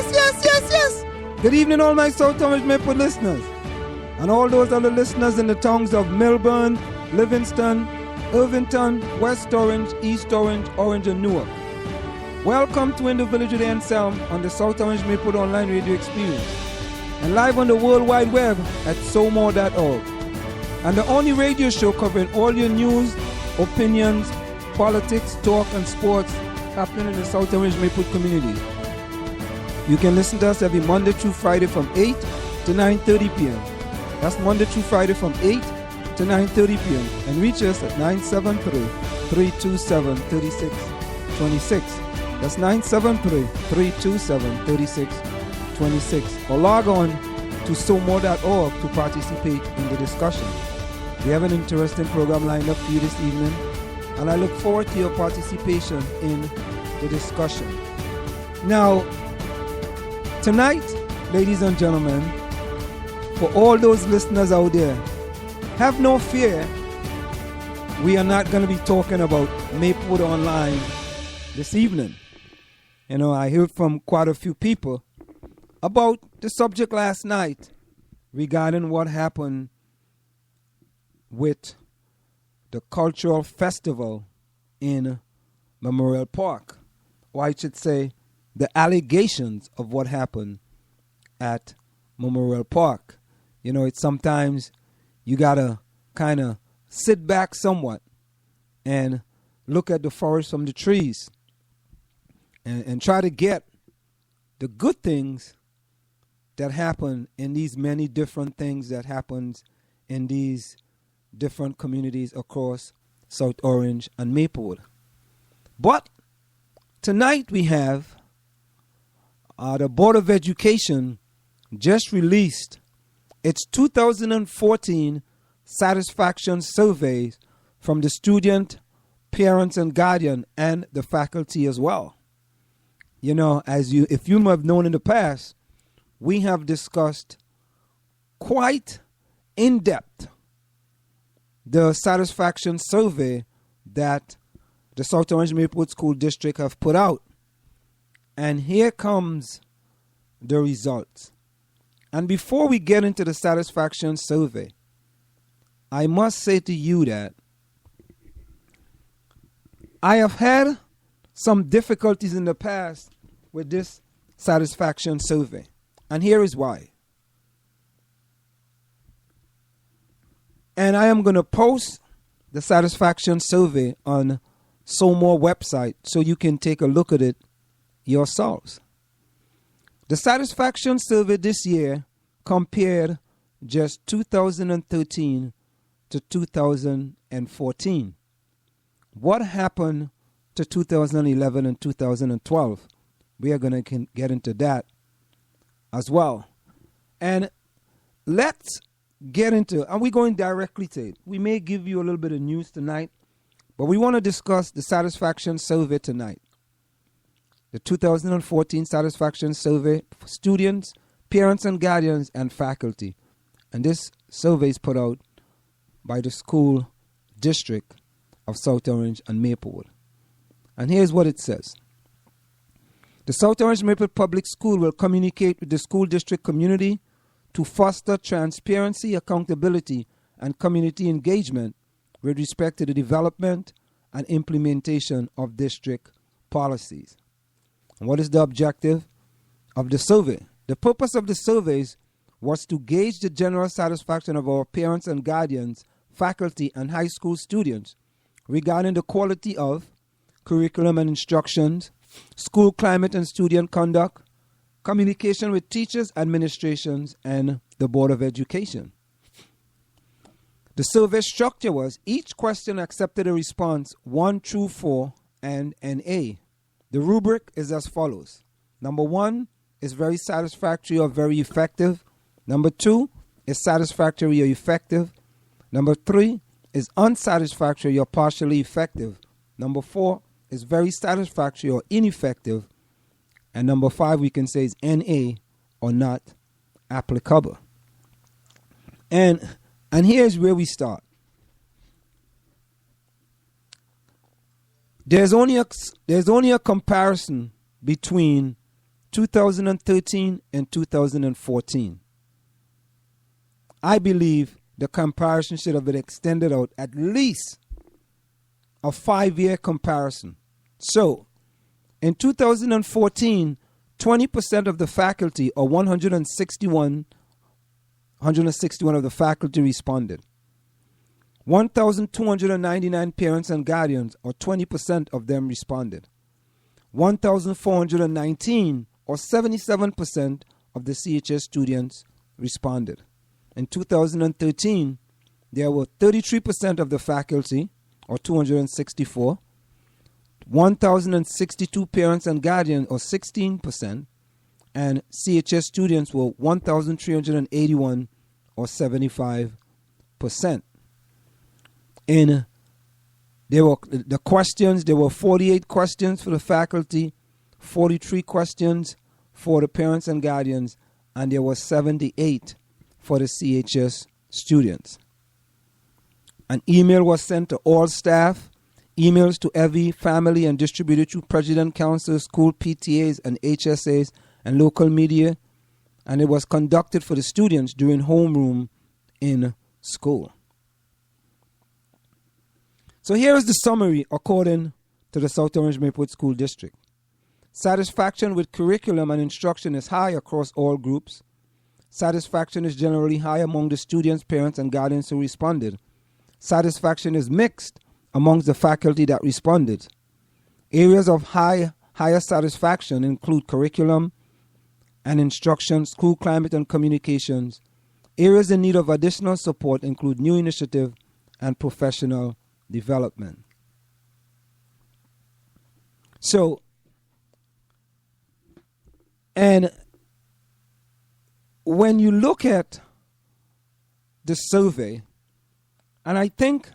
Yes. Good evening, all my South Orange Maple listeners, and all those other listeners in the towns of Melbourne, Livingston, Irvington, West Orange, East Orange, Orange, and Newark. Welcome to In the Village with Anselm on the South Orange Maple Online Radio Experience, and live on the World Wide Web at somore.org. And the only radio show covering all your news, opinions, politics, talk, and sports happening in the South Orange Maple community. You can listen to us every Monday through Friday from 8 to 9:30 p.m. That's Monday through Friday from 8 to 9:30 p.m. And reach us at 973-327-3626. That's 973-327-3626. Or log on to somore.org to participate in the discussion. We have an interesting program lined up for you this evening, and I look forward to your participation in the discussion. Now, tonight, ladies and gentlemen, for all those listeners out there, have no fear. We are not going to be talking about Maplewood Online this evening. You know, I heard from quite a few people about the subject last night regarding what happened with the cultural festival in Memorial Park. Or I should say, the allegations of what happened at Memorial Park. You know, it's sometimes you got to kind of sit back somewhat and look at the forest from the trees and try to get the good things that happen in these many different things that happens in these different communities across South Orange and Maplewood. But tonight we have the Board of Education just released its 2014 satisfaction surveys from the student, parents, and guardian, and the faculty as well. You know, if you have known in the past, we have discussed quite in depth the satisfaction survey that the South Orange Maplewood School District have put out. And here comes the results. And before we get into the satisfaction survey, I must say to you that I have had some difficulties in the past with this satisfaction survey. And here is why. And I am going to post the satisfaction survey on SOMORE website so you can take a look at it yourselves. The satisfaction survey this year compared just 2013 to 2014. What happened to 2011 and 2012? We are going to get into that as well. And let's get into, and we're going directly to it. We may give you a little bit of news tonight, but we want to discuss the satisfaction survey tonight. The 2014 satisfaction survey for students, parents and guardians, and faculty. And this survey is put out by the school district of South Orange and Maplewood. And here's what it says. The South Orange Maplewood Public School will communicate with the school district community to foster transparency, accountability, and community engagement with respect to the development and implementation of district policies. And what is the objective of the survey? The purpose of the surveys was to gauge the general satisfaction of our parents and guardians, faculty, and high school students regarding the quality of curriculum and instructions, school climate and student conduct, communication with teachers, administrations, and the Board of Education. The survey structure was each question accepted a response 1 through 4 and an A. The rubric is as follows. Number 1 is very satisfactory or very effective. Number 2 is satisfactory or effective. Number 3 is unsatisfactory or partially effective. Number 4 is very satisfactory or ineffective. And number 5 we can say is NA or not applicable. And here's where we start. There's only a comparison between 2013 and 2014. I believe the comparison should have been extended out at least a 5-year comparison. So, in 2014, 20% of the faculty, or 161 of the faculty responded. 1,299 parents and guardians, or 20% of them responded. 1,419, or 77% of the CHS students responded. In 2013, there were 33% of the faculty, or 264, 1,062 parents and guardians, or 16%, and CHS students were 1,381, or 75%. In there were 48 questions for the faculty, 43 questions for the parents and guardians, and there were 78 for the CHS students. An email was sent to all staff, emails to every family, and distributed to president, council, school PTAs, and HSAs, and local media, and it was conducted for the students during homeroom in school. So here is the summary according to the South Orange Maplewood School District. Satisfaction with curriculum and instruction is high across all groups. Satisfaction is generally high among the students, parents, and guardians who responded. Satisfaction is mixed amongst the faculty that responded. Areas of higher satisfaction include curriculum and instruction, school climate and communications. Areas in need of additional support include new initiative and professional development. So, and when you look at the survey, and I think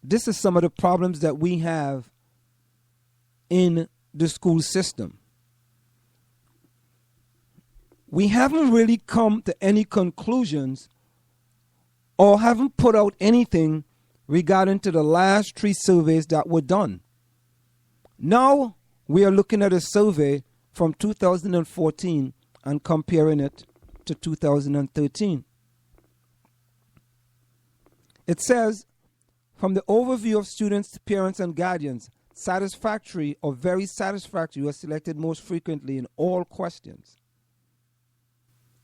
this is some of the problems that we have in the school system. We haven't really come to any conclusions or haven't put out anything regarding to the last 3 surveys that were done. Now we are looking at a survey from 2014 and comparing it to 2013. It says, from the overview of students, parents, and guardians, satisfactory or very satisfactory was selected most frequently in all questions.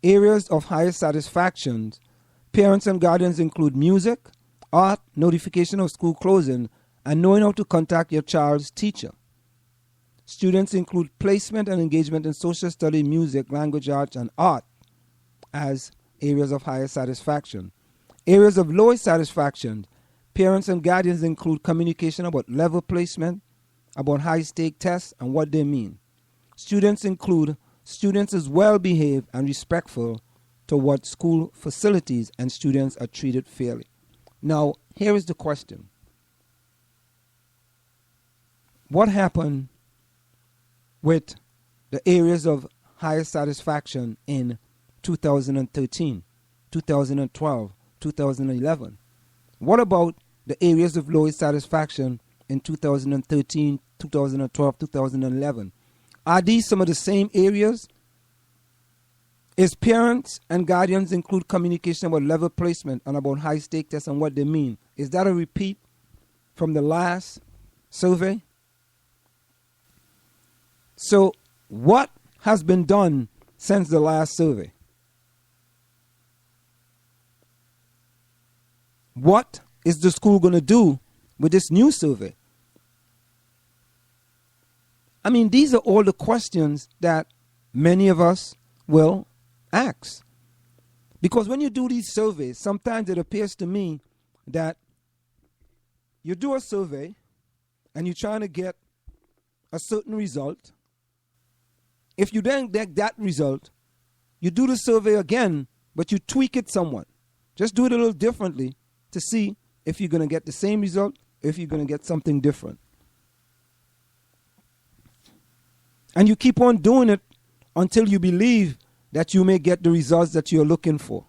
Areas of highest satisfaction, parents and guardians include music, art, notification of school closing, and knowing how to contact your child's teacher. Students include placement and engagement in social study, music, language arts, and art as areas of higher satisfaction. Areas of lowest satisfaction, parents and guardians include communication about level placement, about high-stake tests and what they mean. Students include students is well-behaved and respectful toward school facilities, and students are treated fairly. Now, here is the question. What happened with the areas of highest satisfaction in 2013, 2012, 2011? What about the areas of lowest satisfaction in 2013, 2012, 2011? Are these some of the same areas? Is parents and guardians include communication about level placement and about high-stake tests and what they mean? Is that a repeat from the last survey? So what has been done since the last survey? What is the school going to do with this new survey? I mean, these are all the questions that many of us will ask. Because when you do these surveys, sometimes it appears to me that you do a survey and you're trying to get a certain result. If you then get that result, you do the survey again, but you tweak it somewhat. Just do it a little differently to see if you're going to get the same result, or if you're going to get something different. And you keep on doing it until you believe that you may get the results that you're looking for.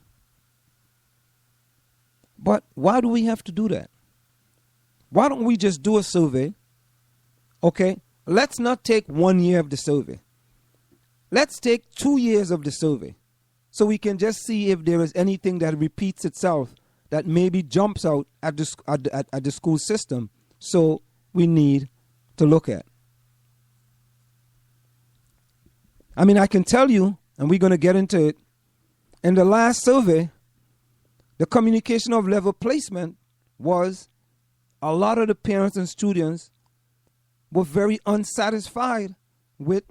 But why do we have to do that? Why don't we just do a survey? Okay, let's not take 1 year of the survey. let's take 2 years of the survey so we can just see if there is anything that repeats itself that maybe jumps out at the school system, so we need to look at. I mean, I can tell you, and we're going to get into it, in the last survey, the communication of level placement was a lot of the parents and students were very unsatisfied with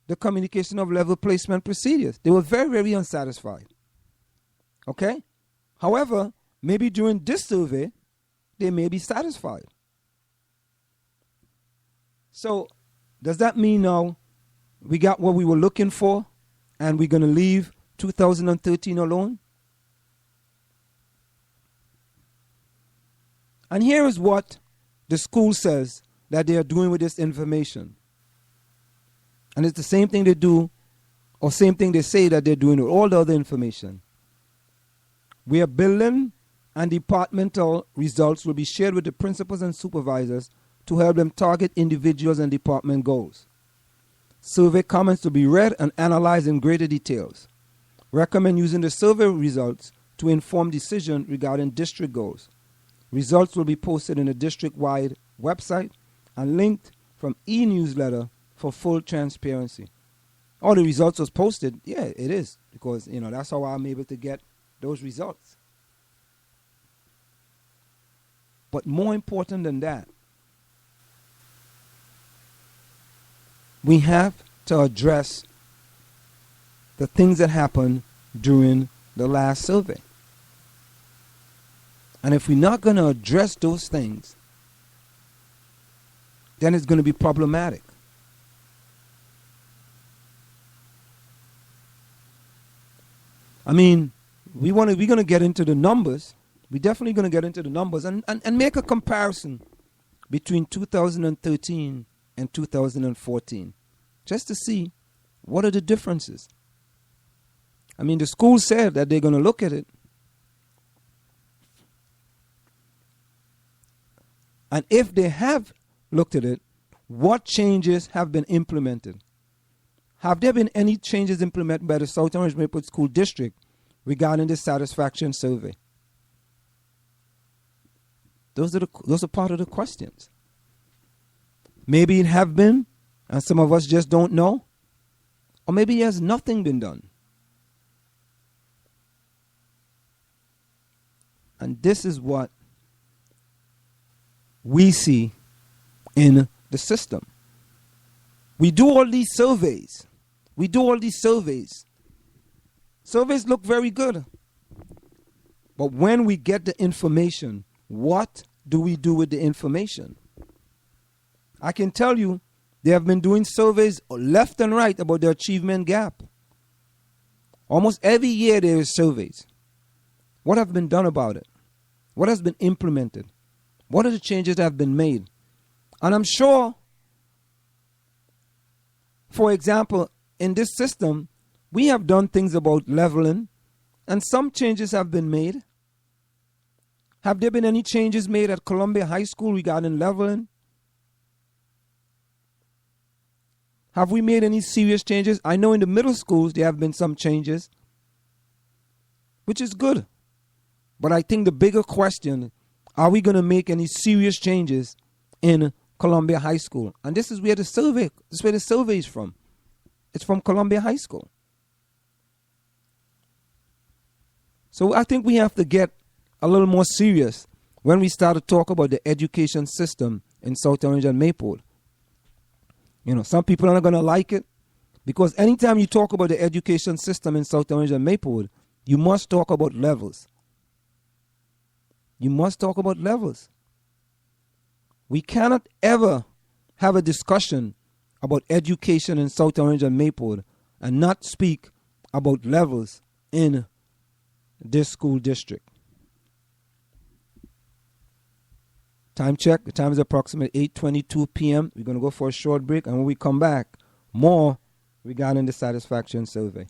the communication of level placement procedures. They were very, very unsatisfied. Okay? However, maybe during this survey, they may be satisfied. So, does that mean now we got what we were looking for and we're going to leave 2013 alone? And here is what the school says that they are doing with this information. And it's the same thing they do, or same thing they say that they're doing with all the other information. We are building, and departmental results will be shared with the principals and supervisors to help them target individuals and department goals. Survey comments to be read and analyzed in greater details. Recommend using the survey results to inform decision regarding district goals. Results will be posted in the district-wide website and linked from e-newsletter for full transparency. All the results was posted. Yeah, it is, because that's how I'm able to get those results. But more important than that, we have to address the things that happened during the last survey. And if we're not going to address those things, then it's going to be problematic. I mean, we're going to get into the numbers. We're definitely going to get into the numbers and make a comparison between 2013 and 2014, just to see what are the differences. I mean, the school said that they're going to look at it. And if they have looked at it, what changes have been implemented? Have there been any changes implemented by the South Orange Maplewood School District regarding the satisfaction survey? Those are part of the questions. Maybe it have been, and some of us just don't know. Or maybe has nothing been done. And this is what we see in the system. We do all these surveys. Surveys look very good. But when we get the information, what do we do with the information? I can tell you, they have been doing surveys left and right about the achievement gap. Almost every year there is surveys. What have been done about it? What has been implemented? What are the changes that have been made? And I'm sure, for example, in this system, we have done things about leveling, and some changes have been made. Have there been any changes made at Columbia High School regarding leveling? Have we made any serious changes? I know in the middle schools there have been some changes, which is good. But I think the bigger question, are we going to make any serious changes in Columbia High School? And this is where the survey is from. It's from Columbia High School. So I think we have to get a little more serious when we start to talk about the education system in South Orange and Maplewood. Some people are not going to like it, because anytime you talk about the education system in South Orange and Maplewood, you must talk about levels. You must talk about levels. We cannot ever have a discussion about education in South Orange and Maplewood and not speak about levels in this school district. Time check. The time is approximately 8:22 p.m. We're going to go for a short break, and when we come back, more regarding the satisfaction survey.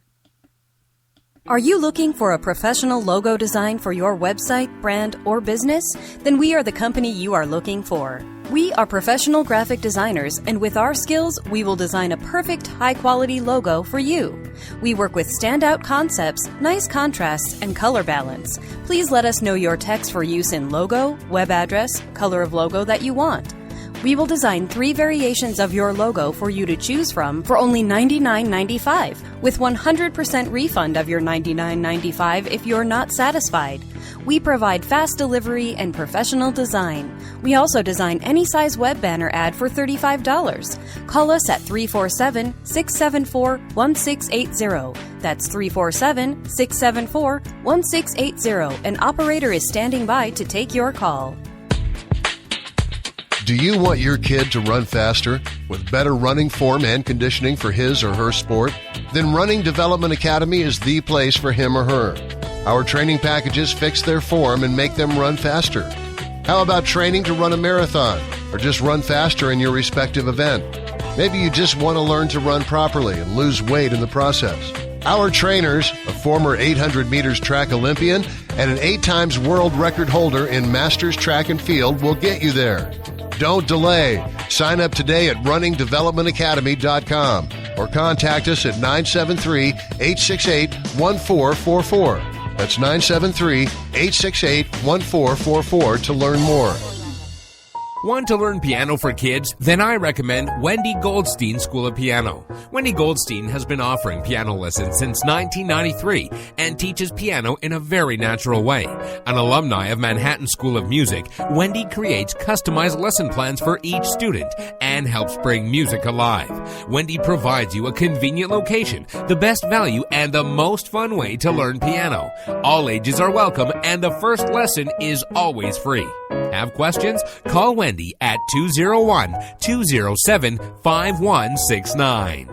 Are you looking for a professional logo design for your website, brand, or business? Then we are the company you are looking for. We are professional graphic designers, and with our skills, we will design a perfect, high-quality logo for you. We work with standout concepts, nice contrasts, and color balance. Please let us know your text for use in logo, web address, color of logo that you want. We will design 3 variations of your logo for you to choose from for only $99.95, with 100% refund of your $99.95 if you're not satisfied. We provide fast delivery and professional design. We also design any size web banner ad for $35. Call us at 347-674-1680. That's 347-674-1680. An operator is standing by to take your call. Do you want your kid to run faster with better running form and conditioning for his or her sport? Then Running Development Academy is the place for him or her. Our training packages fix their form and make them run faster. How about training to run a marathon or just run faster in your respective event? Maybe you just want to learn to run properly and lose weight in the process. Our trainers, a former 800 meters track Olympian and an 8 times world record holder in Masters Track and Field, will get you there. Don't delay. Sign up today at runningdevelopmentacademy.com or contact us at 973-868-1444. That's 973-868-1444 to learn more. Want to learn piano for kids? Then I recommend Wendy Goldstein School of Piano. Wendy Goldstein has been offering piano lessons since 1993 and teaches piano in a very natural way. An alumni of Manhattan School of Music, Wendy creates customized lesson plans for each student and helps bring music alive. Wendy provides you a convenient location, the best value, and the most fun way to learn piano. All ages are welcome, and the first lesson is always free. Have questions? Call Wendy at 201-207-5169.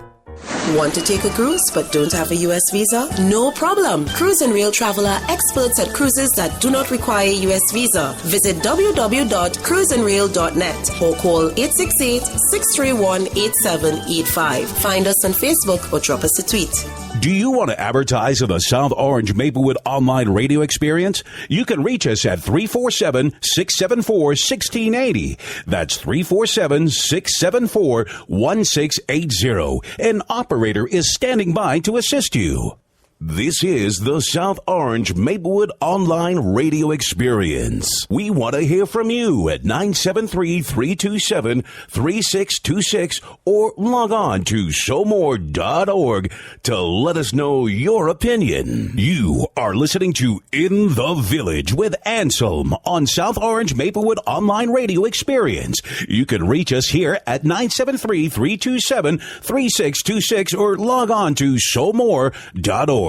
Want to take a cruise but don't have a U.S. visa? No problem. Cruise and Rail Travel are experts at cruises that do not require U.S. visa. Visit www.cruiseandrail.net or call 868-631-8785. Find us on Facebook or drop us a tweet. Do you want to advertise in the South Orange Maplewood online radio experience? You can reach us at 347-674-1680. That's 347-674-1680. An operator is standing by to assist you. This is the South Orange Maplewood Online Radio Experience. We want to hear from you at 973-327-3626 or log on to showmore.org to let us know your opinion. You are listening to In the Village with Anselm on South Orange Maplewood Online Radio Experience. You can reach us here at 973-327-3626 or log on to showmore.org.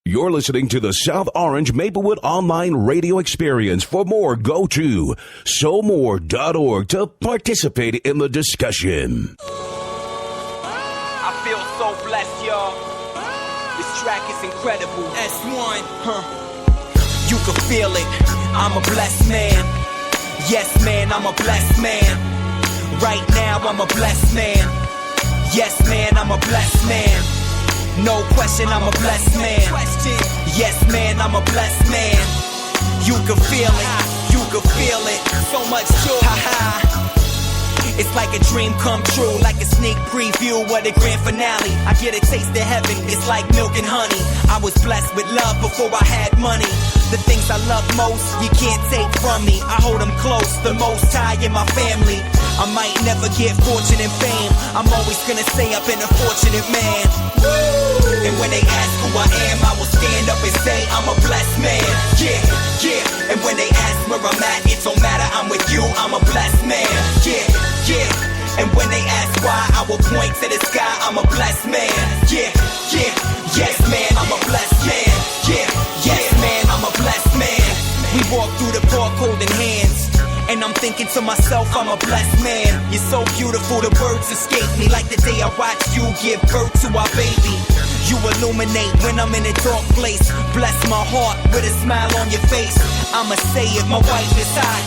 You're listening to the South Orange Maplewood Online Radio Experience. For more, go to showmore.org to participate in the discussion. I feel so blessed, y'all. This track is incredible. S1, You can feel it. I'm a blessed man. Yes, man, I'm a blessed man. Right now, I'm a blessed man. Yes, man, I'm a blessed man. No question, I'm a blessed man. Yes, man, I'm a blessed man. You can feel it, you can feel it. So much joy, It's like a dream come true, like a sneak preview of the grand finale. I get a taste of heaven, it's like milk and honey. I was blessed with love before I had money. The things I love most, you can't take from me. I hold them close, the most high in my family. I might never get fortune and fame. I'm always gonna say I've been a fortunate man. And when they ask who I am, I will stand up and say I'm a blessed man. Yeah, yeah. And when they ask where I'm at, it don't matter, I'm with you, I'm a blessed man. Yeah, yeah. And when they ask why, I will point to the sky, I'm a blessed man. Yeah, yeah. Yes, man, I'm a blessed man. Yeah, yes, man, I'm a blessed man. We walk through the park holding hands. And I'm thinking to myself, I'm a blessed man. You're so beautiful, the words escape me. Like the day I watched you give birth to our baby. You illuminate when I'm in a dark place. Bless my heart with a smile on your face. I'ma say it, my wife is hot.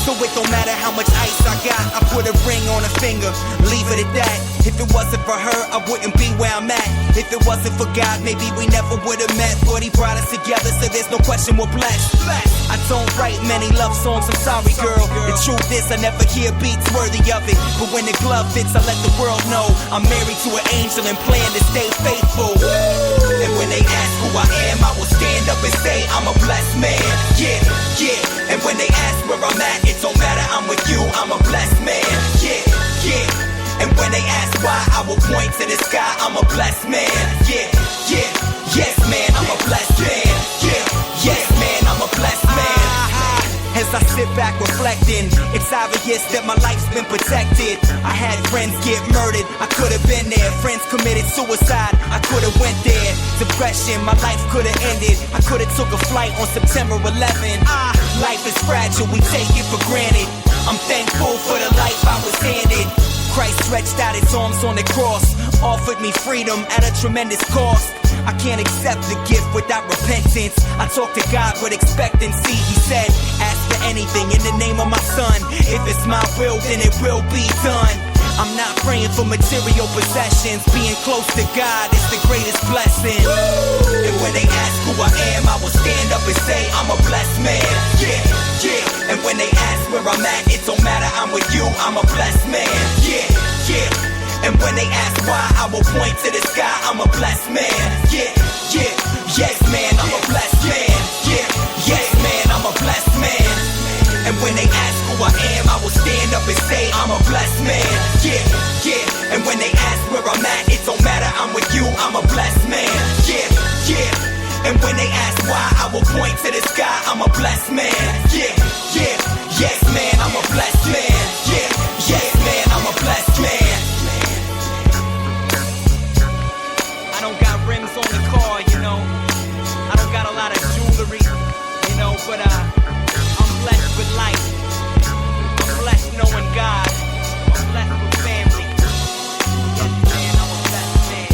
So it don't matter how much ice I got, I put a ring on a finger, leave it at that. If it wasn't for her, I wouldn't be where I'm at. If it wasn't for God, maybe we never would have met. But he brought us together, so there's no question we're blessed. I don't write many love songs, I'm sorry girl. The truth is I never hear beats worthy of it. But when the glove fits, I let the world know I'm married to an angel and plan to stay faithful. And when they ask who I am, I will stand up and say I'm a blessed man. Yeah, yeah. And when they ask where I'm at, it don't matter, I'm with you, I'm a blessed man. Yeah, yeah. And when they ask why, I will point to the sky, I'm a blessed man. Yeah, yeah. Yes man, I'm a blessed man. Yeah, yes man, I'm a blessed man. As I sit back reflecting, it's obvious that my life's been protected. I had friends get murdered, I could have been there. Friends committed suicide, I could have went there. Depression, my life could have ended. I could have took a flight on September 11. Life is fragile, we take it for granted. I'm thankful for the life I was handed. Christ stretched out his arms on the cross, offered me freedom at a tremendous cost. I can't accept the gift without repentance. I talk to God with expectancy. He said, ask for anything in the name of my son. If it's my will, then it will be done. I'm not praying for material possessions. Being close to God is the greatest blessing. And when they ask who I am, I will stand up and say I'm a blessed man. Yeah, yeah. And when they ask where I'm at, it don't matter, I'm with you, I'm a blessed man. Yeah, yeah. And when they ask why, I will point to the sky, I'm a blessed man. Yeah, yeah. Yes man, I'm a blessed man. Yeah, yes man, I'm a blessed man. And when they ask who I am, I will stand up and say I'm a blessed man. Yeah, yeah. And when they ask where I'm at, it don't matter, I'm with you, I'm a blessed man. Yeah, yeah. And when they ask why, I will point to the sky, I'm a blessed man. Yeah, yeah. Yes man, I'm a blessed man. Yeah, yes man, I'm a blessed man. I don't got rims on the car, you know. I don't got a lot of jewelry, you know, but I'm blessed with life. I'm blessed knowing God. I'm blessed with family. Yes, man, I'm a blessed man.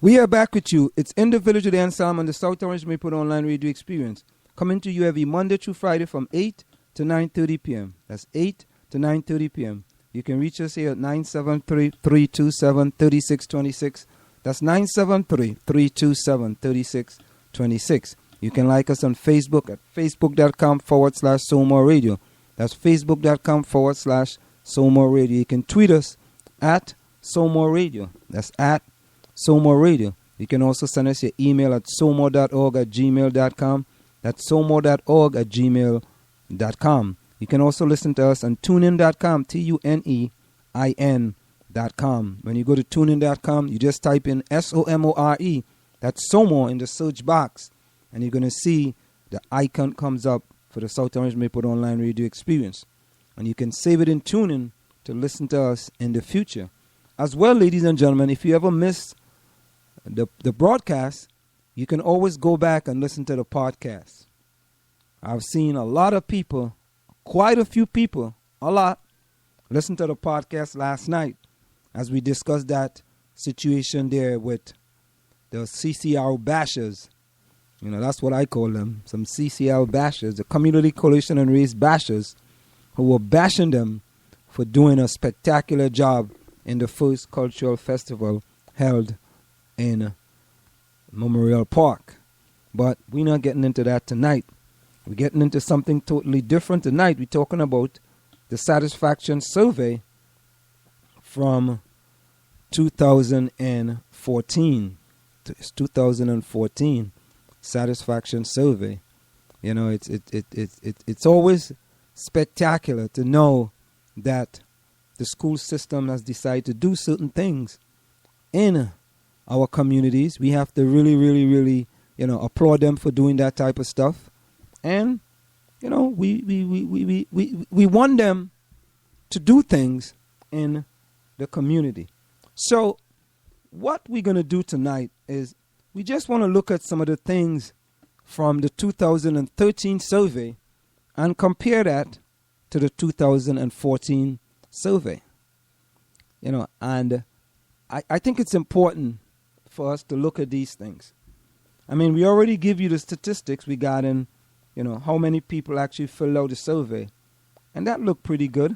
We are back with you. It's In the Village with Anselm on the South Orange Maple Online Radio Experience. Coming to you every Monday through Friday from 8 to 9:30 p.m. That's 8 to 9:30 p.m. You can reach us here at 973-327-3626. That's 973-327-3626. You can like us on Facebook at facebook.com/SoulMore Radio. That's facebook.com/SoulMore Radio. You can tweet us at SoulMore Radio. That's at SoulMore Radio. You can also send us your email at soulmore.org@gmail.com. That's soulmore.org@gmail.com. You can also listen to us on tunein.com, TUNEIN.com. When you go to tunein.com, you just type in SOMORE. That's SoulMore in the search box. And you're going to see the icon comes up for the South Orange Maple Online Radio Experience. And you can save it in TuneIn to listen to us in the future. As well, ladies and gentlemen, if you ever missed the broadcast, you can always go back and listen to the podcast. I've seen a lot of people, quite a few people, a lot, listen to the podcast last night as we discussed that situation there with the CCR bashers. You know, that's what I call them, some CCR bashers, the Community Coalition and Race bashers, who were bashing them for doing a spectacular job in the first cultural festival held in Memorial Park. But we're not getting into that tonight. We're getting into something totally different tonight. We're talking about the satisfaction survey from 2014. It's 2014 satisfaction survey. You know, it's always spectacular to know that the school system has decided to do certain things in our communities. We have to really, you know, applaud them for doing that type of stuff. And, you know, we want them to do things in the community. So what we're going to do tonight is we just want to look at some of the things from the 2013 survey and compare that to the 2014 survey. And I think it's important for us to look at these things. I mean, we already give you the statistics regarding, how many people actually filled out the survey. And that looked pretty good.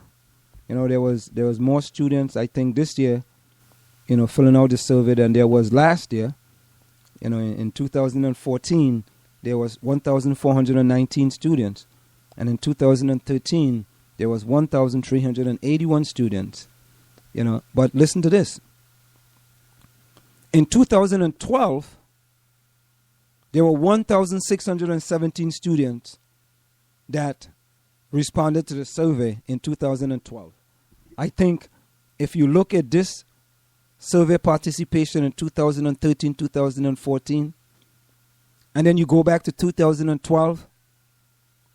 There was more students, I think, this year, filling out the survey than there was last year. In 2014, there was 1,419 students. And in 2013, there was 1,381 students. But listen to this. In 2012, there were 1,617 students that responded to the survey in 2012. I think if you look at this survey participation in 2013, 2014, and then you go back to 2012,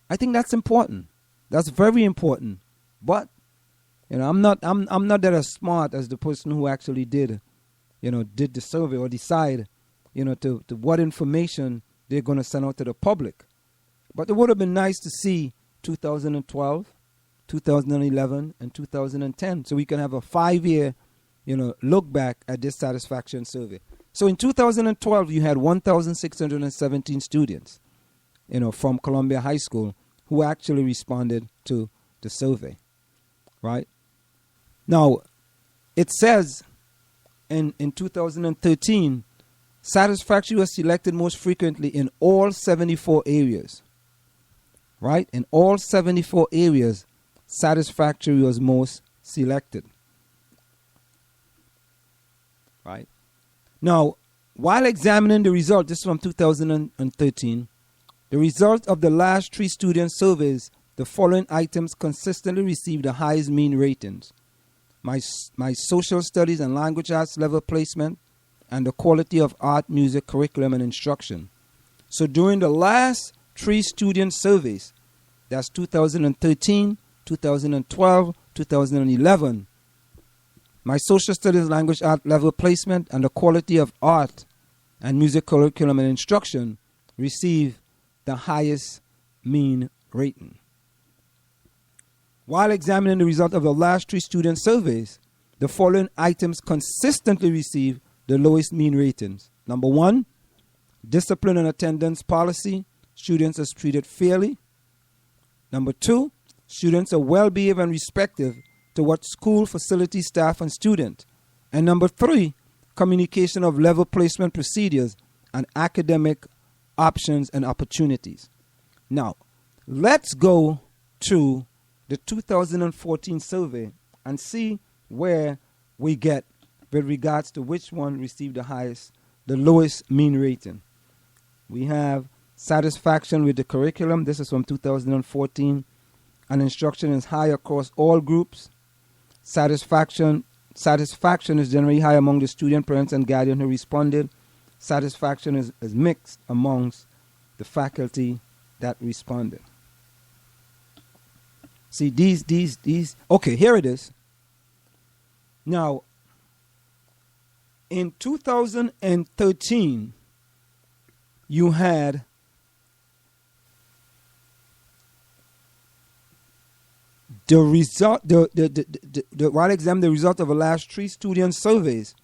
I think that's important. That's very important. But I'm not that as smart as the person who actually did the survey or decide to what information they're going to send out to the public. But it would have been nice to see 2012, 2011, and 2010, so we can have a 5-year look back at this satisfaction survey. So in 2012, you had 1,617 students from Columbia High School who actually responded to the survey, right? Now, it says in 2013, satisfactory was selected most frequently in all 74 areas, right? In all 74 areas, satisfactory was most selected, right? Now, while examining the result, this is from 2013, the result of the last 3 student surveys, the following items consistently received the highest mean ratings. My social studies and language arts level placement, and the quality of art, music, curriculum, and instruction. So during the last 3 student surveys, that's 2013, 2012, 2011, my social studies, language art level placement, and the quality of art and music, curriculum, and instruction received the highest mean rating. While examining the result of the last 3 student surveys, the following items consistently received the lowest mean ratings. Number 1, discipline and attendance policy. Students are treated fairly. Number 2, students are well behaved and respectful toward school, facility, staff, and student. And number 3, communication of level placement procedures and academic options and opportunities. Now, let's go to the 2014 survey and see where we get with regards to which one received the lowest mean rating. We have satisfaction with the curriculum. This is from 2014. And instruction is high across all groups. Satisfaction is generally high among the student, parents, and guardian who responded. Satisfaction is mixed amongst the faculty that responded. See, these. Okay, here it is. Now, in 2013, you had the result, while examining the result of the last 3 student surveys,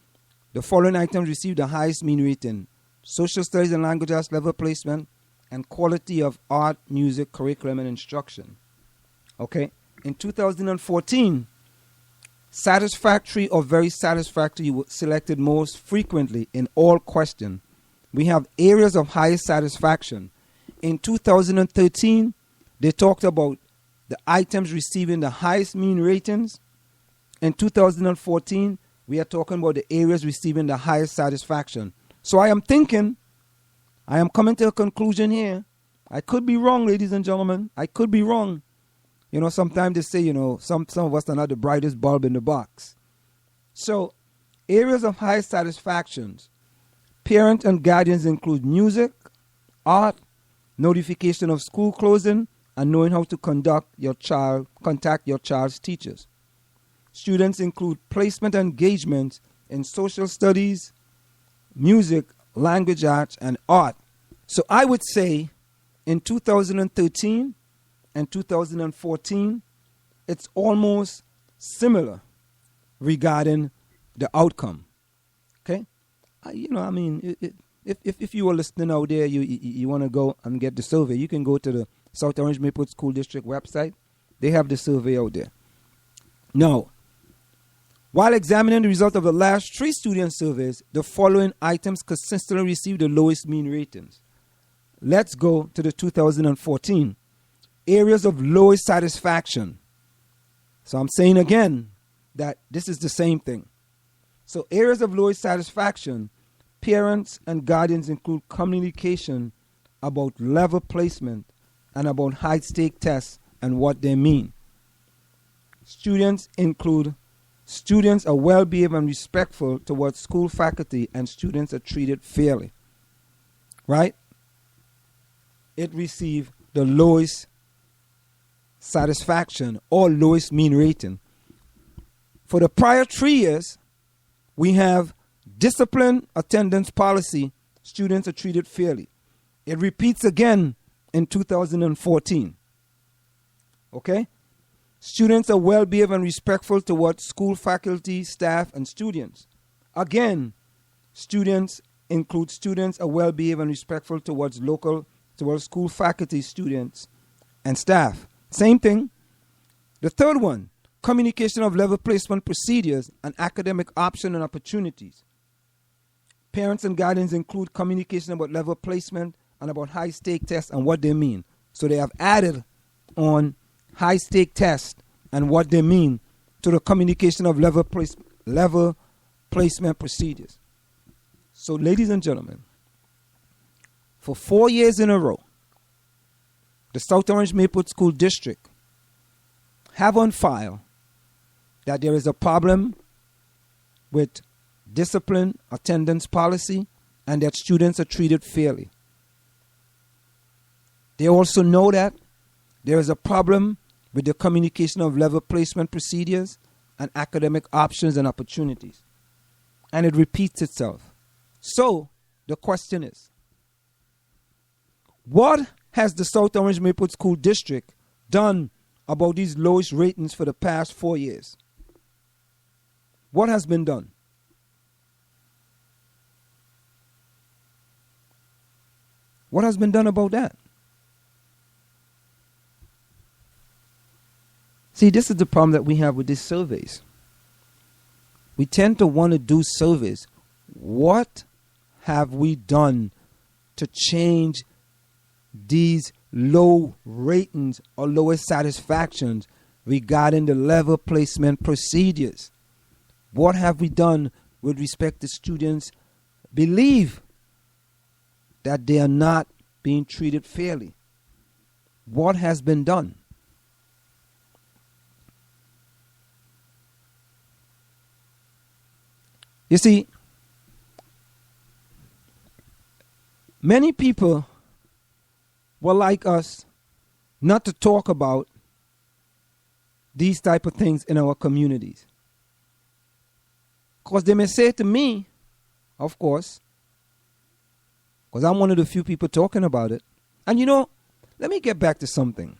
the following items received the highest mean rating: social studies and language arts level placement, and quality of art, music, curriculum, and instruction. Okay, in 2014, satisfactory or very satisfactory was selected most frequently in all questions. We have areas of highest satisfaction. In 2013, they talked about the items receiving the highest mean ratings. In 2014, we are talking about the areas receiving the highest satisfaction. So I am coming to a conclusion here. I could be wrong, ladies and gentlemen. I could be wrong. Sometimes they say, some of us are not the brightest bulb in the box. So, areas of high satisfactions. Parents and guardians include music, art, notification of school closing, and knowing how to contact your child's teachers. Students include placement engagements in social studies, music, language arts, and art. So I would say in 2013 and 2014, it's almost similar regarding the outcome. Okay? If you are listening out there, you want to go and get the survey, you can go to the South Orange Maplewood School District website. They have the survey out there. Now, while examining the result of the last 3 student surveys, the following items consistently received the lowest mean ratings. Let's go to the 2014. Areas of lowest satisfaction. So I'm saying again that this is the same thing. So areas of lowest satisfaction, parents and guardians include communication about level placement and about high-stake tests and what they mean. Students include students are well-behaved and respectful towards school faculty, and students are treated fairly. Right? It received the lowest satisfaction or lowest mean rating. For the prior 3 years, we have discipline attendance policy, students are treated fairly. It repeats again in 2014. Okay? Students are well-behaved and respectful towards school faculty, staff, and students. Again, students include students are well-behaved and respectful towards school faculty, students, and staff. Same thing. The third one, communication of level placement procedures and academic options and opportunities. Parents and guardians include communication about level placement and about high-stake tests and what they mean. So they have added on high-stake tests and what they mean to the communication of level placement procedures. So, ladies and gentlemen, for 4 years in a row, the South Orange Maplewood School District have on file that there is a problem with discipline attendance policy and that students are treated fairly. They also know that there is a problem with the communication of level placement procedures and academic options and opportunities. And it repeats itself. So, the question is, what has the South Orange Maplewood School District done about these lowest ratings for the past 4 years? What has been done? What has been done about that? See, this is the problem that we have with these surveys. We tend to want to do surveys. What have we done to change these low ratings or lowest satisfactions regarding the level placement procedures? What have we done with respect to students believe that they are not being treated fairly? What has been done? You see, many people were like us not to talk about these type of things in our communities. Because they may say to me, of course, because I'm one of the few people talking about it. And you know, let me get back to something.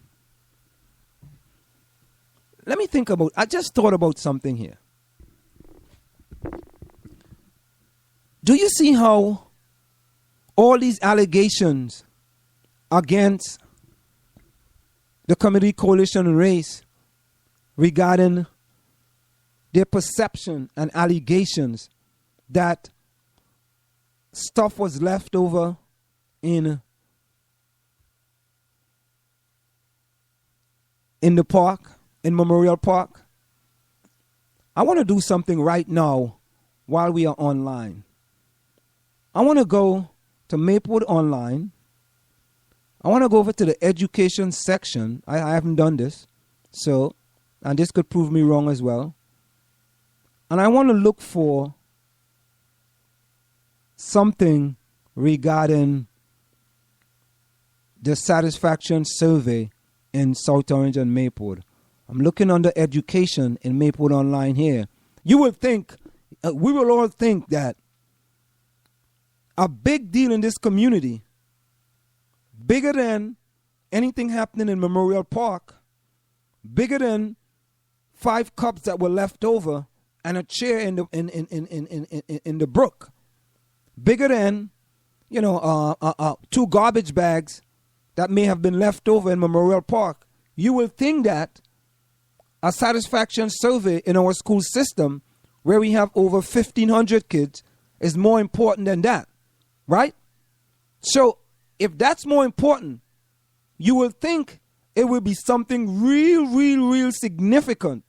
I just thought about something here. Do you see how all these allegations against the Community Coalition race regarding their perception and allegations that stuff was left over in the park, in Memorial Park? I want to do something right now while we are online. I want to go to Maplewood Online. I want to go over to the education section. I haven't done this. So, and this could prove me wrong as well. And I want to look for something regarding the satisfaction survey in South Orange and Maplewood. I'm looking under education in Maplewood Online here. You would think, we will all think that a big deal in this community, bigger than anything happening in Memorial Park, bigger than 5 cups that were left over and a chair in the brook, bigger than 2 garbage bags that may have been left over in Memorial Park. You will think that a satisfaction survey in our school system, where we have over 1,500 kids, is more important than that, right? So if that's more important, you will think it will be something real significant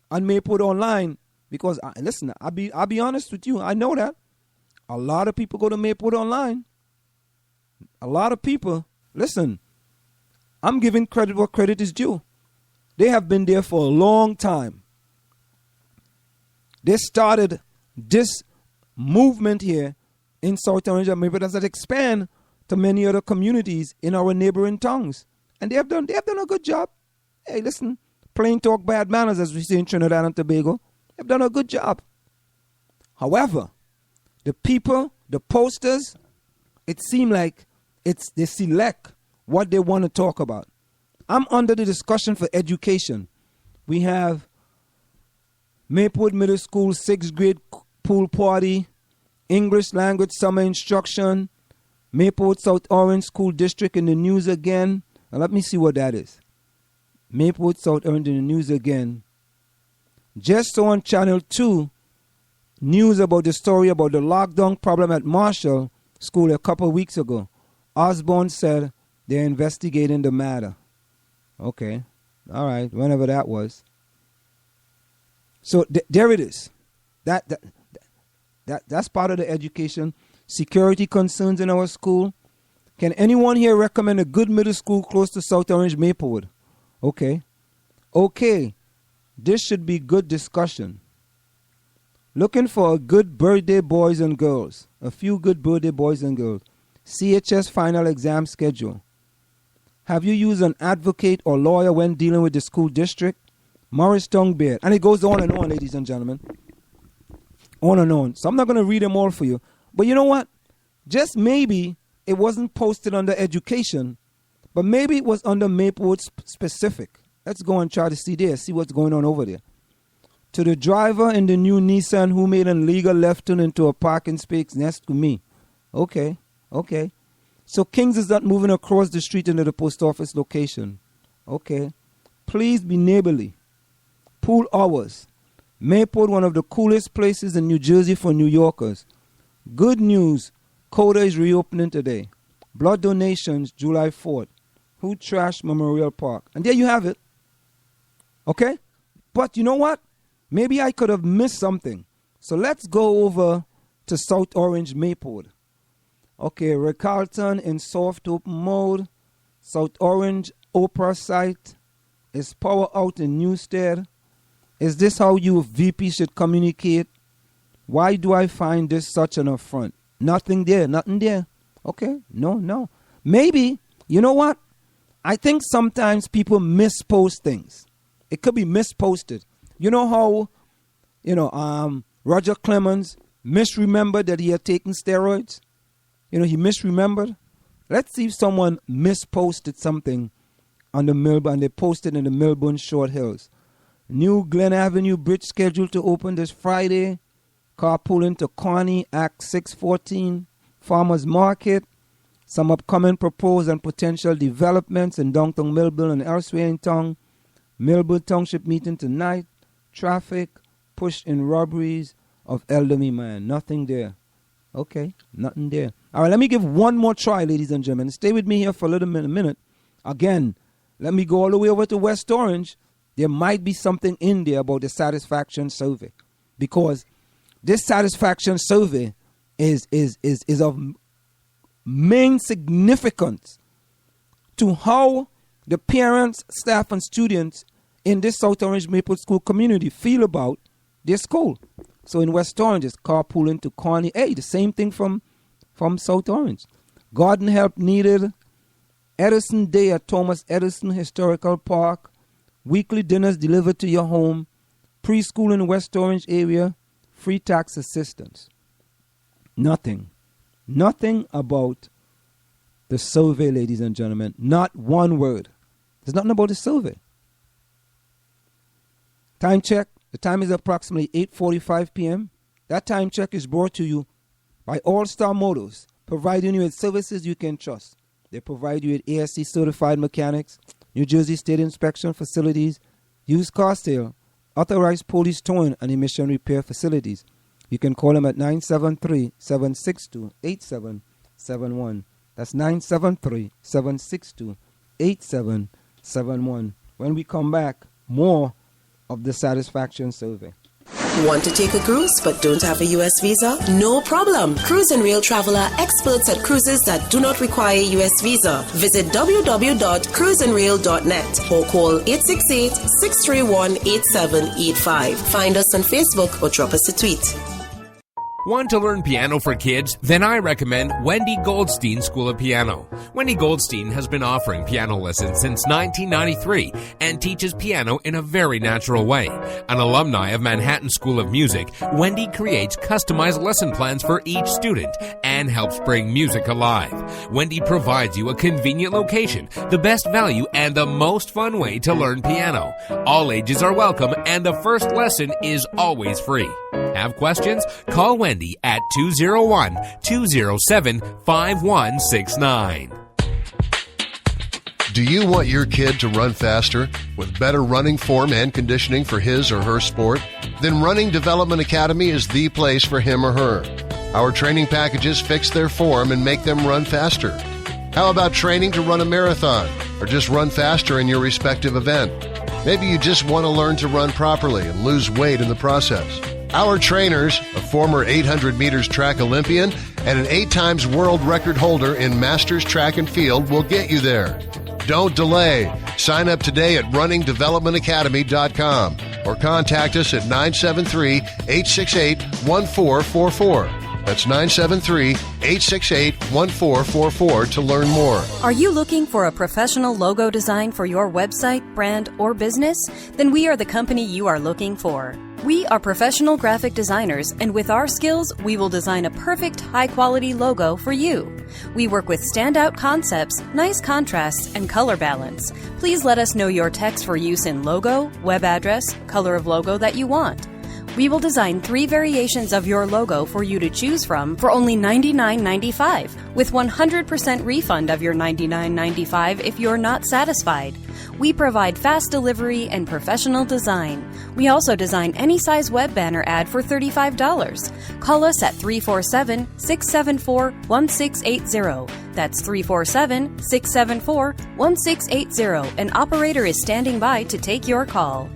on Maplewood Online. Because, listen, I'll be honest with you. I know that. A lot of people go to Maplewood Online. A lot of people. Listen, I'm giving credit where credit is due. They have been there for a long time. They started this movement here in South Orange, and maybe does that expand to many other communities in our neighboring towns. And they have done a good job. Hey, listen, plain talk, bad manners, as we say in Trinidad and Tobago. They've done a good job. However, the people, the posters, it seems like they select what they want to talk about. I'm under the discussion for education. We have Maplewood Middle School 6th grade pool party, English language summer instruction, Maplewood South Orange School District in the news again. Now let me see what that is. Maplewood South Orange in the news again. Just saw on Channel 2 news about the story about the lockdown problem at Marshall School a couple of weeks ago. Osborne said they're investigating the matter. Okay. All right. Whenever that was. So there it is. That's part of the education. Security concerns in our school. Can anyone here recommend a good middle school close to South Orange Maplewood? Okay. This should be good discussion. Looking for a good birthday boys and girls. A few good birthday boys and girls. CHS final exam schedule. Have you used an advocate or lawyer when dealing with the school district? Morris Tongbeard. And it goes on and on, ladies and gentlemen. On and on. So I'm not going to read them all for you. But you know what? Just maybe it wasn't posted under education, but maybe it was under Maplewood specific. Let's go and try to see what's going on over there. To the driver in the new Nissan who made an illegal left turn into a parking space next to me. Okay. So Kings is not moving across the street into the post office location. Okay. Please be neighborly. Pool hours. Maplewood, one of the coolest places in New Jersey for New Yorkers. Good news. Coda is reopening today. Blood donations, July 4th. Who trashed Memorial Park? And there you have it. Okay? But you know what? Maybe I could have missed something. So let's go over to South Orange Maplewood. Okay, Rick Carlton in soft open mode. South Orange Opera site. Is power out in Newstead? Is this how you VP should communicate? Why do I find this such an affront? Nothing there. Okay, no. Maybe, you know what? I think sometimes people mispost things. It could be misposted. You know how, Roger Clemens misremembered that he had taken steroids? He misremembered. Let's see if someone misposted something on the Melbourne, and they posted in the Melbourne Short Hills. New Glen Avenue Bridge scheduled to open this Friday. Carpooling to Kearney, Act 614. Farmers Market. Some upcoming proposed and potential developments in downtown Melbourne and elsewhere in town. Melbourne Township meeting tonight. Traffic. Push in robberies of elderly man. Nothing there. Okay, nothing there. All right, let me give one more try, ladies and gentlemen. Stay with me here for a minute. Again, let me go all the way over to West Orange. There might be something in there about the satisfaction survey, because this satisfaction survey is of main significance to how the parents, staff, and students in this South Orange Maple School community feel about their school. So in West Orange, it's carpooling to Kearney. Hey, the same thing from South Orange. Garden help needed. Edison Day at Thomas Edison Historical Park. Weekly dinners delivered to your home. Preschool in West Orange area. Free tax assistance. Nothing. nothing about the survey, ladies and gentlemen. Not one word. There's nothing about the survey. Time check. The time is approximately 8:45 p.m. That time check is brought to you by All Star Motors, providing you with services you can trust. They provide you with ASC certified mechanics, New Jersey State inspection facilities, used car sale, authorized police towing and emission repair facilities. You can call them at 973-762-8771. That's 973-762-8771. When we come back, more of the satisfaction survey. Want to take a cruise but don't have a U.S. visa? No problem. Cruise and Rail Traveler, experts at cruises that do not require a U.S. visa. Visit www.cruiseandrail.net or call 868-631-8785. Find us on Facebook or drop us a tweet. Want to learn piano for kids? Then I recommend Wendy Goldstein School of Piano. Wendy Goldstein has been offering piano lessons since 1993 and teaches piano in a very natural way. An alumni of Manhattan School of Music, Wendy creates customized lesson plans for each student and helps bring music alive. Wendy provides you a convenient location, the best value, and the most fun way to learn piano. All ages are welcome and the first lesson is always free. Have questions? Call Wendy at 201-207-5169. Do you want your kid to run faster with better running form and conditioning for his or her sport? Then Running Development Academy is the place for him or her. Our training packages fix their form and make them run faster. How about training to run a marathon or just run faster in your respective event? Maybe you just want to learn to run properly and lose weight in the process. Our trainers, a former 800 meters track Olympian and an 8 times world record holder in Masters Track and Field, will get you there. Don't delay. Sign up today at runningdevelopmentacademy.com or contact us at 973-868-1444. That's 973-868-1444 to learn more. Are you looking for a professional logo design for your website, brand, or business? Then we are the company you are looking for. We are professional graphic designers, and with our skills, we will design a perfect, high-quality logo for you. We work with standout concepts, nice contrasts, and color balance. Please let us know your text for use in logo, web address, color of logo that you want. We will design 3 variations of your logo for you to choose from for only $99.95, with 100% refund of your $99.95 if you're not satisfied. We provide fast delivery and professional design. We also design any size web banner ad for $35. Call us at 347-674-1680. That's 347-674-1680. An operator is standing by to take your call.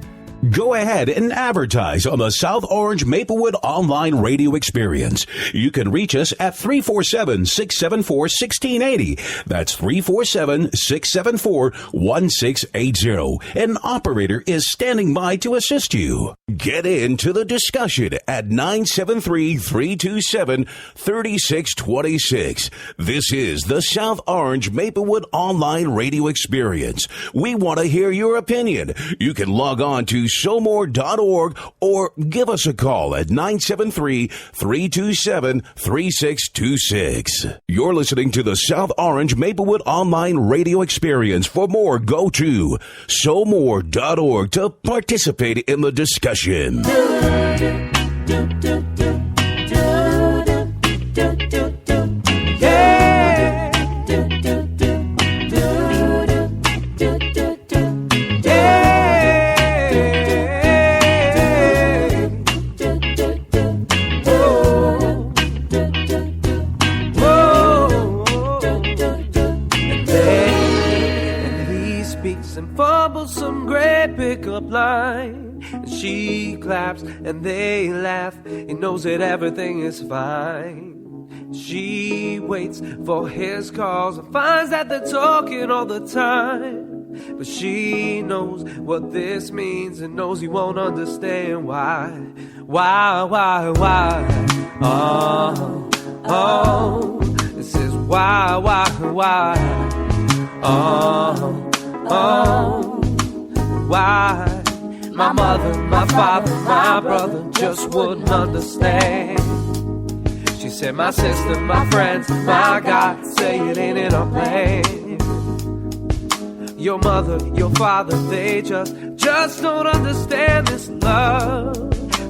Go ahead and advertise on the South Orange Maplewood online radio experience. You can reach us at 347-674-1680. That's 347-674-1680. An operator is standing by to assist you. Get into the discussion at 973-327-3626. This is the South Orange Maplewood online radio experience. We want to hear your opinion. You can log on to showmore.org or give us a call at 973-327-3626. You're listening to the South Orange Maplewood online radio experience. For more, go to showmore.org to participate in the discussion. Some great pickup line, and she claps and they laugh. He knows that everything is fine. She waits for his calls and finds that they're talking all the time. But she knows what this means and knows he won't understand why. Why? Oh, this is why. Oh, why? My mother, my father, my brother just wouldn't understand. She said, my sister, my friends, my God, say it ain't in our plan. Your mother, your father, they just don't understand this love.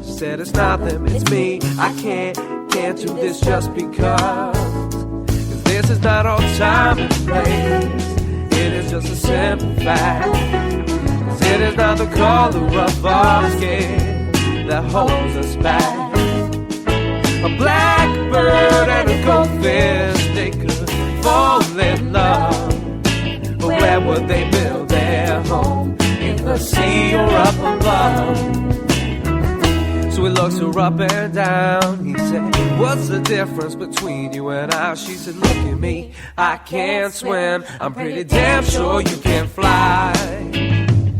She said it's not them, it's me. I can't do this just because. 'Cause this is not our time and place. It is just a simple fact. 'Cause it is not the color of our skin that holds us back. A blackbird and a goldfish, they could fall in love. But where would they build their home? In the sea or up above? So he looks her up and down. He said, what's the difference between you and I? She said, look at me, I can't swim. I'm pretty damn sure you can fly.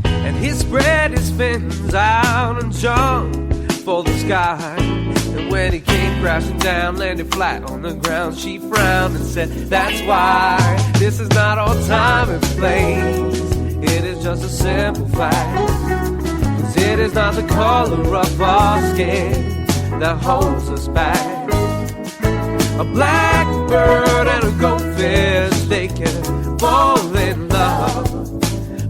And he spread his fins out and jumped for the sky. And when he came crashing down, landed flat on the ground, she frowned and said, that's why this is not our time and place. It is just a simple fact. 'Cause it is not the color of our skin that holds us back. A blackbird and a goldfish, they can fall in love.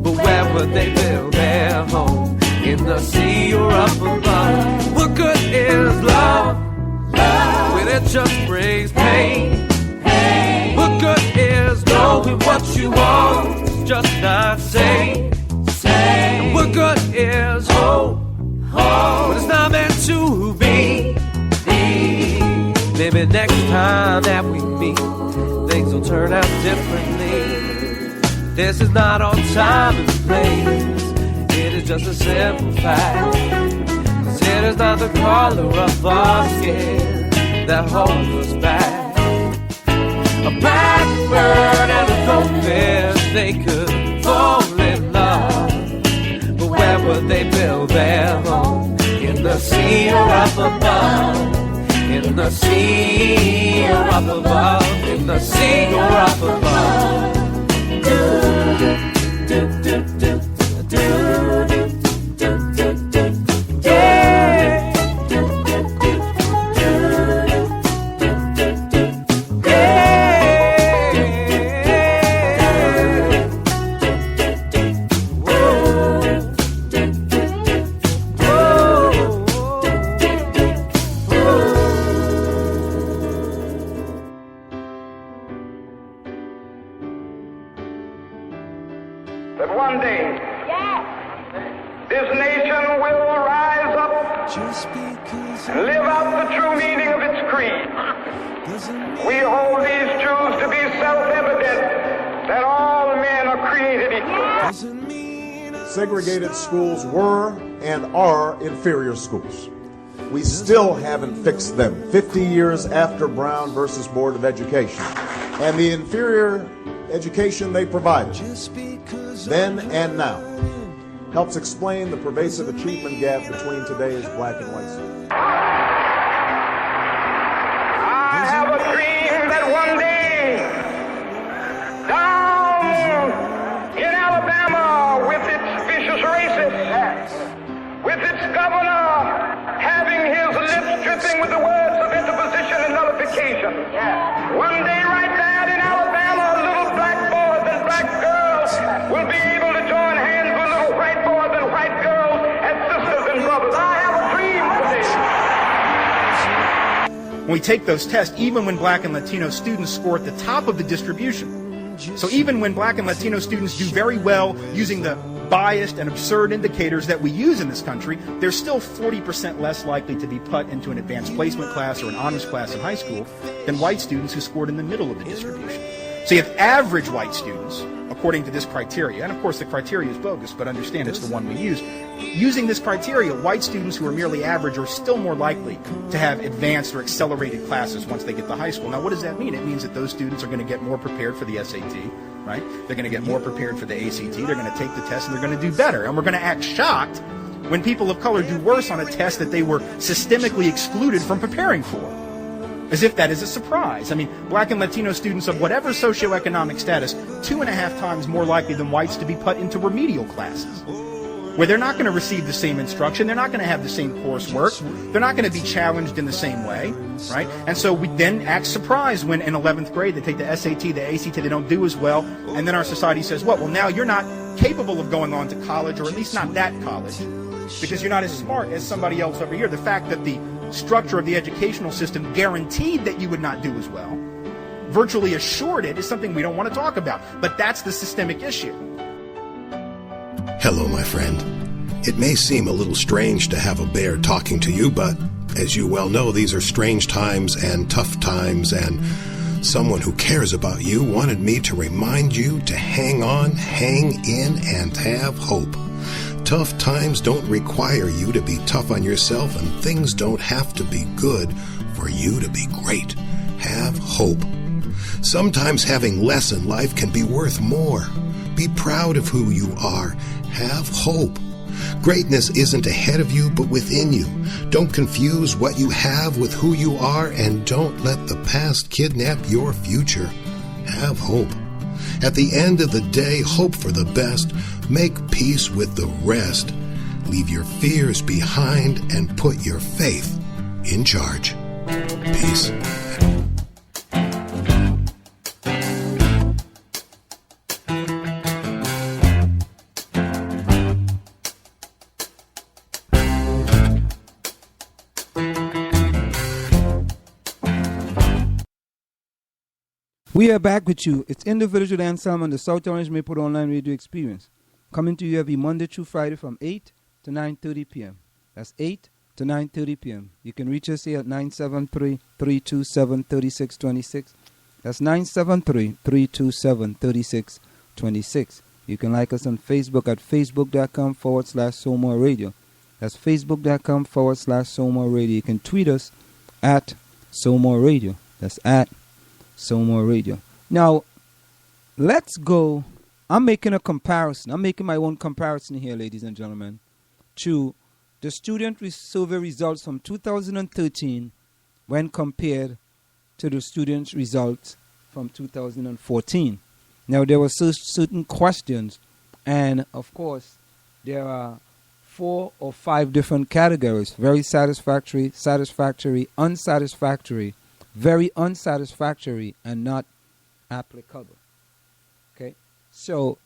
But where would they build their home? In the sea or up above? What good is love? When it just brings pain. What good is knowing what you want, just not saying? What good is hope when it's not meant to be? Maybe next time that we meet, things will turn out differently. This is not our time and place. It is just a simple fact. 'Cause it is not the color of our skin that holds us back. A blackbird and a goldfish, they could fall in love. But where would they build their home? In the sea or up above? In the sea or up above? In the sea or up above? Do, do, do, do, do. That one day, this nation will rise up and live out the true meaning of its creed. We hold these truths to be self-evident, that all men are created equal. Segregated schools were and are inferior schools. We still haven't fixed them 50 years after Brown versus Board of Education. And the inferior education they provided, then and now, helps explain the pervasive achievement gap between today's black and white students. I have a dream that one day, down in Alabama, with its vicious racists, with its governor having his lips dripping with the words of interposition and nullification, one day right there in Alabama, little black boys and black girls will be able to join hands with little white boys and white girls as sisters and brothers. I have a dream today. When we take those tests, even when black and Latino students score at the top of the distribution, so even when black and Latino students do very well using the biased and absurd indicators that we use in this country, they're still 40% less likely to be put into an advanced placement class or an honors class in high school than white students who scored in the middle of the distribution. So you have average white students, according to this criteria, and of course the criteria is bogus, but understand it's the one we use. Using this criteria, white students who are merely average are still more likely to have advanced or accelerated classes once they get to high school. Now what does that mean? It means that those students are going to get more prepared for the SAT, right? They're going to get more prepared for the ACT, they're going to take the test, and they're going to do better. And we're going to act shocked when people of color do worse on a test that they were systemically excluded from preparing for, as if that is a surprise. I mean, black and Latino students of whatever socioeconomic status, 2.5 times more likely than whites to be put into remedial classes. where they're not going to receive the same instruction, they're not going to have the same coursework, they're not going to be challenged in the same way, right? And so we then act surprised when in 11th grade they take the SAT, the ACT, they don't do as well, and then our society says, well, now you're not capable of going on to college, or at least not that college, because you're not as smart as somebody else over here. The fact that the structure of the educational system guaranteed that you would not do as well, virtually assured it, is something we don't want to talk about. But that's the systemic issue. Hello, my friend. It may seem a little strange to have a bear talking to you, but as you well know, these are strange times and tough times, and someone who cares about you wanted me to remind you to hang on, hang in, and have hope. Tough times don't require you to be tough on yourself, and things don't have to be good for you to be great. Have hope. Sometimes having less in life can be worth more. Be proud of who you are. Have hope. Greatness isn't ahead of you, but within you. Don't confuse what you have with who you are, and don't let the past kidnap your future. Have hope. At the end of the day, hope for the best. Make peace with the rest. Leave your fears behind and put your faith in charge. Peace. We are back with you. It's In the Village with Anselm on the South Orange Maple Online Radio Experience. Coming to you every Monday through Friday from 8 to 9:30 p.m. That's 8 to 9:30 p.m. You can reach us here at 973-327-3626. That's 973-327-3626. You can like us on Facebook at facebook.com/SoulMore Radio. That's facebook.com/SoulMore Radio. You can tweet us at SoulMore Radio. That's at SoulMore Radio. Now, let's go. I'm making a comparison. I'm making my own comparison here, ladies and gentlemen, to the student survey results from 2013 when compared to the students' results from 2014. Now, there were certain questions, and of course, there are 4 or 5 different categories: very satisfactory, satisfactory, unsatisfactory, very unsatisfactory, and not applicable. Okay, so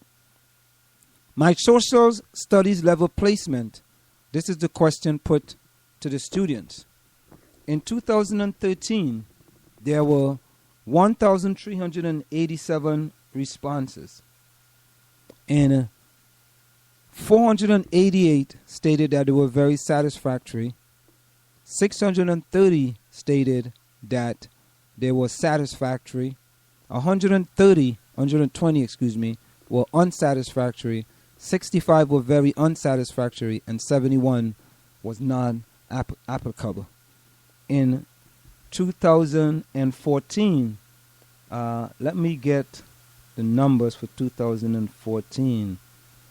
my social studies level placement, this is the question put to the students. In 2013, there were 1,387 responses, and 488 stated that they were very satisfactory. 630 stated that they were satisfactory. 120 were unsatisfactory. 65 were very unsatisfactory, and 71 was non-applicable. In 2014, let me get the numbers for 2014.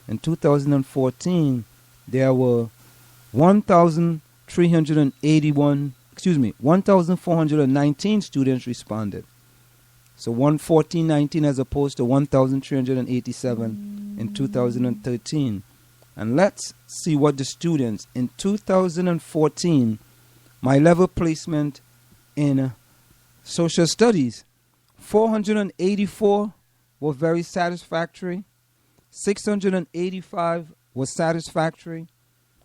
In 2014, there were 1,419 students responded. So 1,419 as opposed to 1,387 in 2013. And let's see what the students in 2014, my level placement in social studies, 484 were very satisfactory, 685 was satisfactory,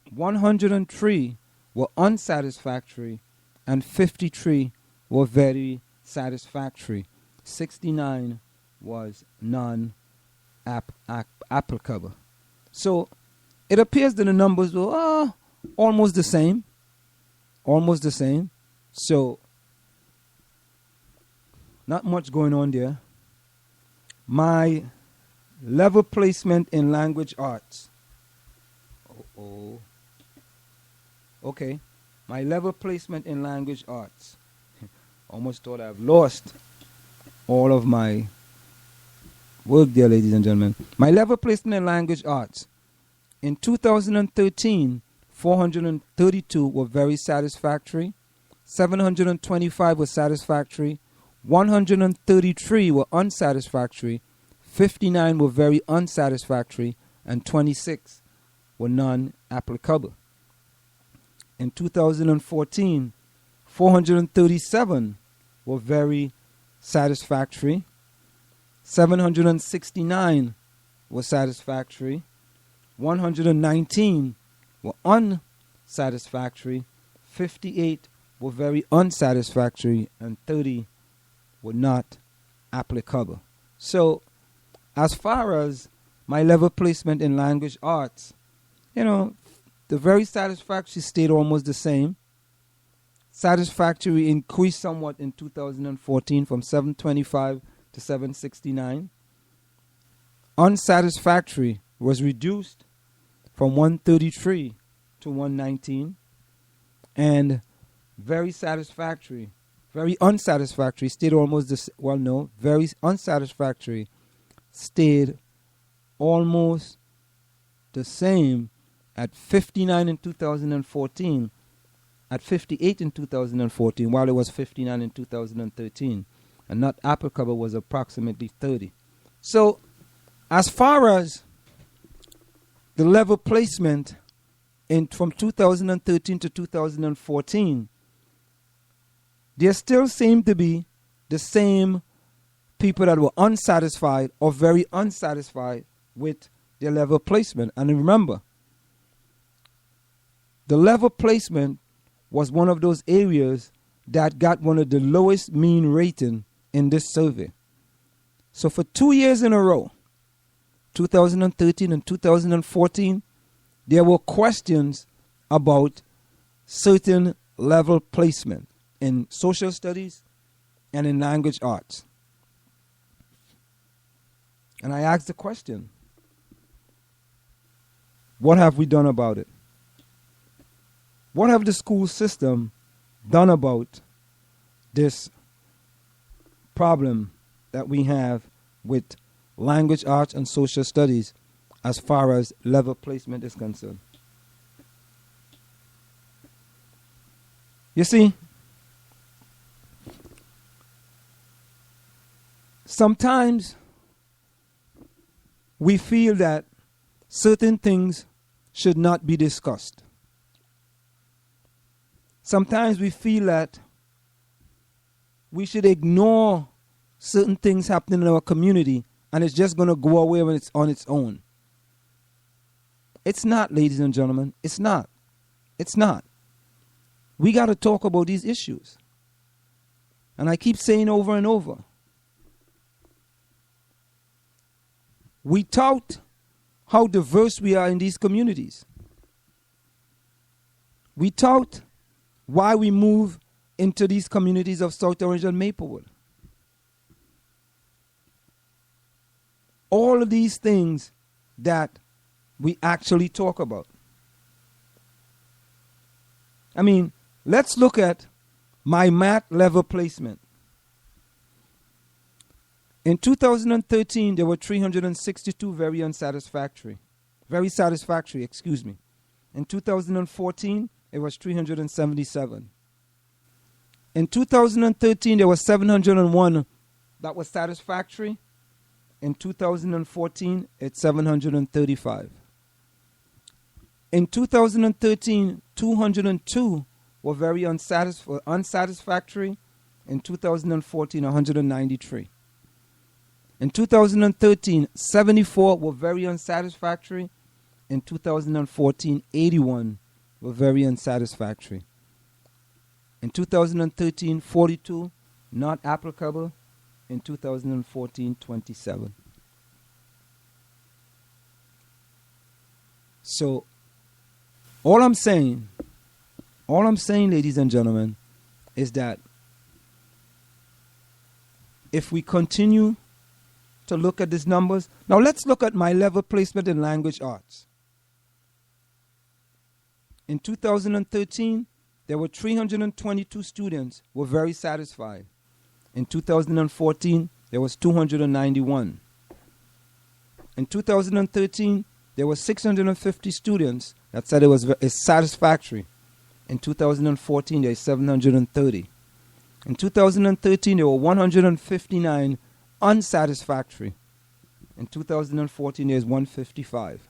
103 were unsatisfactory, and 53 were very satisfactory. 69 was non-applicable. So it appears that the numbers were almost the same. Almost the same. So not much going on there. My level placement in language arts. Okay. My level placement in language arts. Almost thought I've lost all of my work there, ladies and gentlemen. My level placement in language arts. In 2013, 432 were very satisfactory. 725 were satisfactory. 133 were unsatisfactory. 59 were very unsatisfactory. And 26 were non-applicable. In 2014, 437 were very satisfactory. 769 were satisfactory. 119 were unsatisfactory. 58 were very unsatisfactory, and 30 were not applicable. So, as far as my level placement in language arts, the very satisfactory stayed almost the same. Satisfactory increased somewhat in 2014 from 725 to 769. Unsatisfactory was reduced from 133 to 119. And very satisfactory, very unsatisfactory stayed almost the same. Well, no, very unsatisfactory stayed almost the same at 59 in 2014, at 58 in 2014, while it was 59 in 2013. And not applicable was approximately 30. So, as far as the level placement from 2013 to 2014, there still seem to be the same people that were unsatisfied or very unsatisfied with their level placement. And remember, the level placement was one of those areas that got one of the lowest mean rating in this survey. So for 2 years in a row, 2013 and 2014, there were questions about certain level placement in social studies and in language arts. And I asked the question, what have we done about it? What have the school system done about this problem that we have with language arts and social studies as far as level placement is concerned? You see, sometimes we feel that certain things should not be discussed. Sometimes we feel that we should ignore certain things happening in our community and it's just going to go away when it's on its own. It's not, ladies and gentlemen. It's not. It's not. We got to talk about these issues. And I keep saying over and over, we tout how diverse we are in these communities. We tout why we move into these communities of South Orange and Maplewood. All of these things that we actually talk about. I mean, let's look at my math level placement. In 2013, there were 362 very satisfactory. In 2014, it was 377. In 2013, there was 701 that was satisfactory. In 2014, it's 735. In 2013, 202 were very unsatisfactory. In 2014, 193. In 2013, 74 were very unsatisfactory. In 2014, 81 were very unsatisfactory. In 2013, 42 not applicable. In 2014, 27. So, all I'm saying, ladies and gentlemen, is that if we continue to look at these numbers, now let's look at my level placement in language arts. In 2013, there were 322 students who were very satisfied. In 2014, there was 291. In 2013, there were 650 students that said it's satisfactory. In 2014, there is 730. In 2013, there were 159 unsatisfactory. In 2014, there is 155.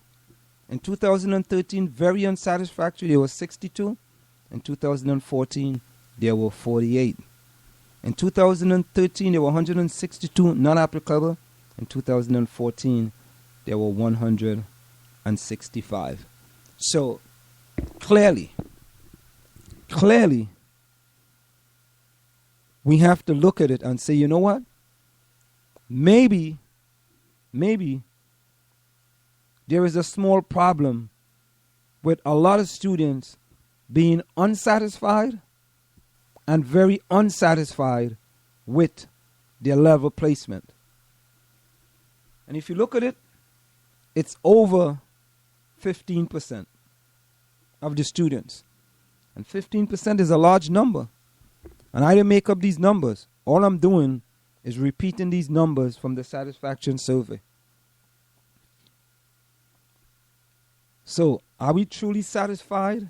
In 2013, very unsatisfactory, there were 62. In 2014, there were 48. In 2013, there were 162 not applicable. In 2014, there were 165. So, clearly, we have to look at it and say, you know what? Maybe there is a small problem with a lot of students being unsatisfied and very unsatisfied with their level placement. And if you look at it, it's over 15% of the students. And 15% is a large number. And I didn't make up these numbers. All I'm doing is repeating these numbers from the satisfaction survey. So, are we truly satisfied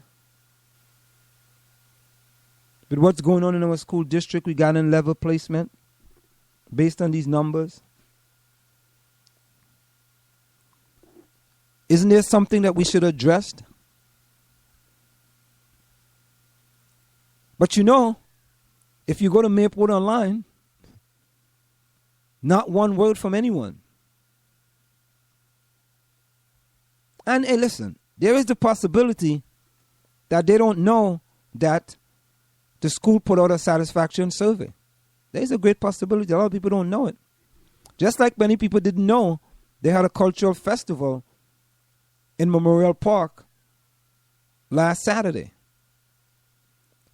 with what's going on in our school district regarding level placement based on these numbers? Isn't there something that we should address? But you know, if you go to Maplewood Online, not one word from anyone. And hey, listen, there is the possibility that they don't know that the school put out a satisfaction survey. There is a great possibility. A lot of people don't know it. Just like many people didn't know they had a cultural festival in Memorial Park last Saturday.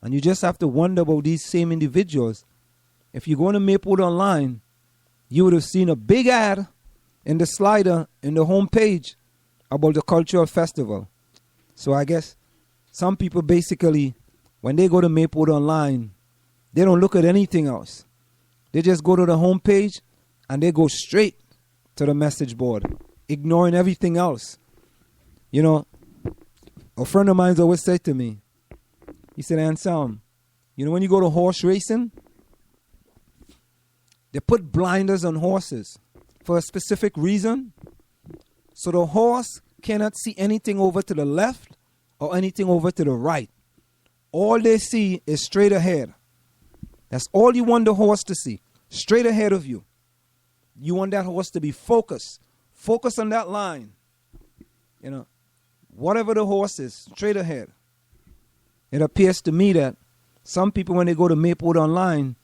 And you just have to wonder about these same individuals. If you go to Maplewood Online, you would have seen a big ad in the slider in the home page about the cultural festival. So I guess some people basically, when they go to Maplewood Online, they don't look at anything else. They just go to the home page and they go straight to the message board, ignoring everything else. You know, a friend of mine always said to me, he said, Anselm, you know when you go to horse racing, they put blinders on horses for a specific reason. So the horse cannot see anything over to the left or anything over to the right. All they see is straight ahead. That's all you want the horse to see, straight ahead of you. You want that horse to be focused. Focus on that line. You know, whatever the horse is, straight ahead. It appears to me that some people, when they go to Maplewood Online,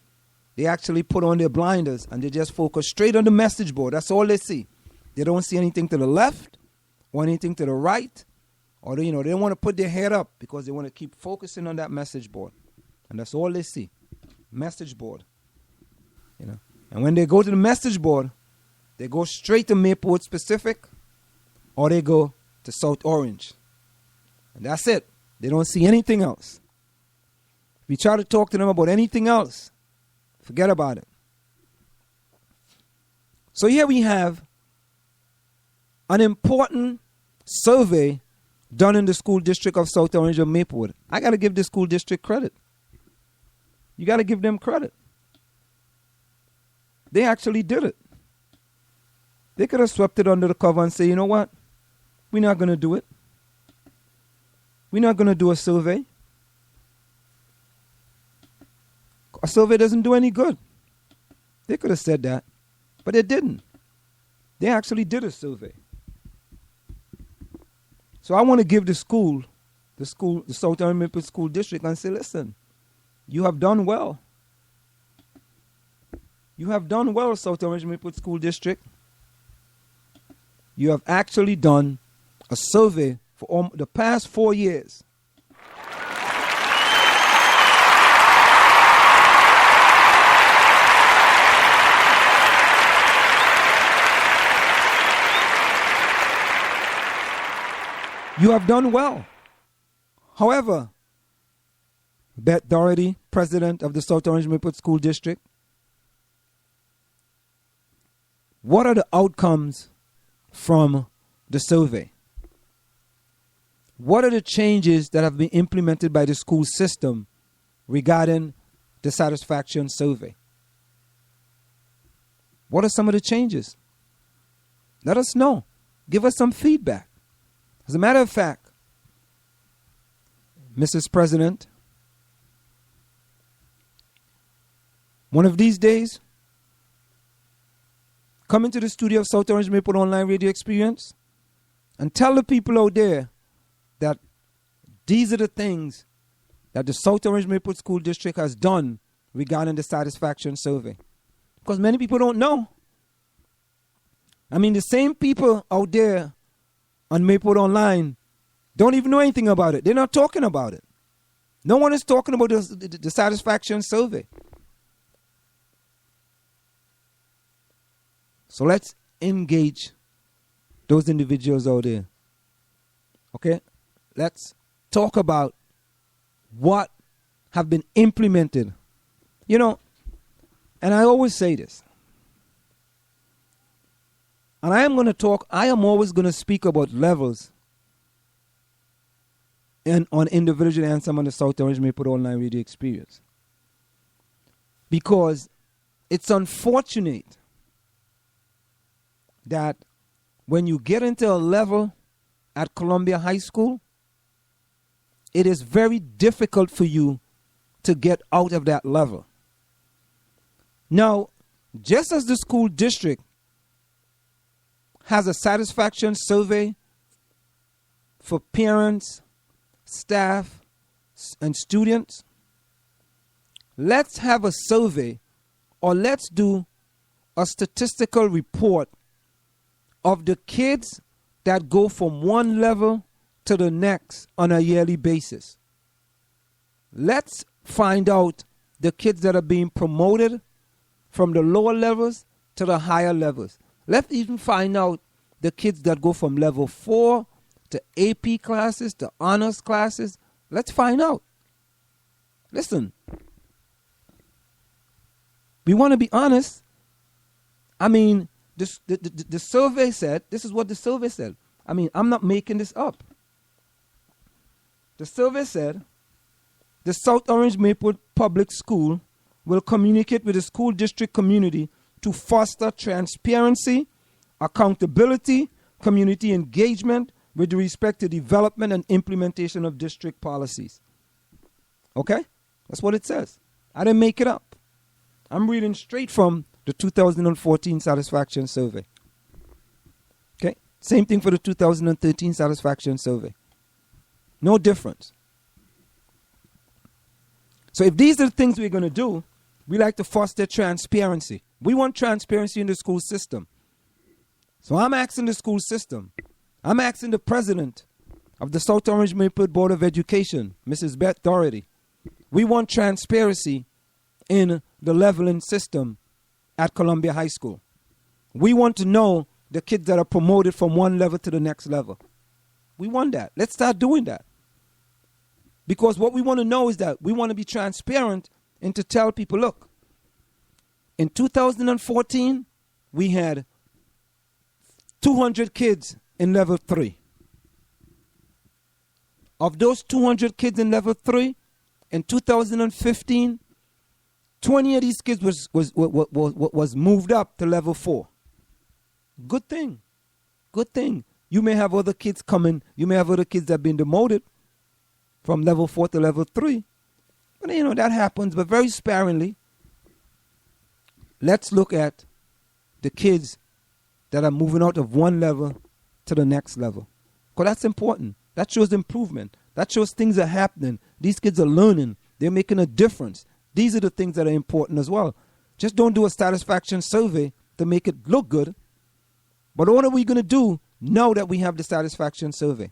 they actually put on their blinders and they just focus straight on the message board. That's all they see. They don't see anything to the left or anything to the right. Or, they don't want to put their head up because they want to keep focusing on that message board. And that's all they see. Message board. And when they go to the message board, they go straight to Maplewood Specific or they go to South Orange. And that's it. They don't see anything else. If you try to talk to them about anything else, forget about it. So here we have an important survey done in the school district of South Orange or Maplewood. I got to give the school district credit. You got to give them credit. They actually did it. They could have swept it under the cover and say, you know what? We're not going to do it. We're not going to do a survey. A survey doesn't do any good. They could have said that, but they didn't. They actually did a survey. So I want to give the South Orange Maplewood School District and say, listen, you have done well. You have done well, South Orange Maplewood School District. You have actually done a survey for the past 4 years. You have done well. However, Beth Doherty, president of the South Orange Maplewood School District, what are the outcomes from the survey? What are the changes that have been implemented by the school system regarding the satisfaction survey? What are some of the changes? Let us know. Give us some feedback. As a matter of fact, Mrs. President, one of these days, come into the studio of South Orange Maple Online Radio Experience and tell the people out there that these are the things that the South Orange Maple School District has done regarding the satisfaction survey. Because many people don't know. I mean, the same people out there on Maple Online don't even know anything about it. They're not talking about it. No one is talking about the satisfaction survey. So let's engage those individuals out there. Okay? Let's talk about what have been implemented. You know, and I always say this. And I am always going to speak about levels on individual Anselm on the South Orange Maple Online Radio Experience. Because it's unfortunate that when you get into a level at Columbia High School, it is very difficult for you to get out of that level. Now, just as the school district has a satisfaction survey for parents, staff, and students, let's have a survey, or let's do a statistical report of the kids that go from one level to the next on a yearly basis. Let's find out the kids that are being promoted from the lower levels to the higher levels. Let's even find out the kids that go from level 4 to AP classes to honors classes. Let's find out. Listen, we want to be honest. I mean, the survey said, this is what the survey said. I mean, I'm not making this up. The survey said, the South Orange Maple Public School will communicate with the school district community to foster transparency, accountability, community engagement with respect to development and implementation of district policies. Okay? That's what it says. I didn't make it up. I'm reading straight from the 2014 satisfaction survey. Okay? Same thing for the 2013 satisfaction survey. No difference. So if these are the things we're going to do, we like to foster transparency. We want transparency in the school system. So I'm asking the school system. I'm asking the president of the South Orange Maple Board of Education, Mrs. Beth Doherty. We want transparency in the leveling system at Columbia High School. We want to know the kids that are promoted from one level to the next level. We want that. Let's start doing that. Because what we want to know is that we want to be transparent and to tell people, look, in 2014, we had 200 kids in level 3. Of those 200 kids in level 3, in 2015, 20 of these kids was moved up to level 4. Good thing. Good thing. You may have other kids coming. You may have other kids that have been demoted from level 4 to level 3. But, you know, that happens, but very sparingly. Let's look at the kids that are moving out of one level to the next level. Because that's important. That shows improvement. That shows things are happening. These kids are learning. They're making a difference. These are the things that are important as well. Just don't do a satisfaction survey to make it look good. But what are we going to do now that we have the satisfaction survey?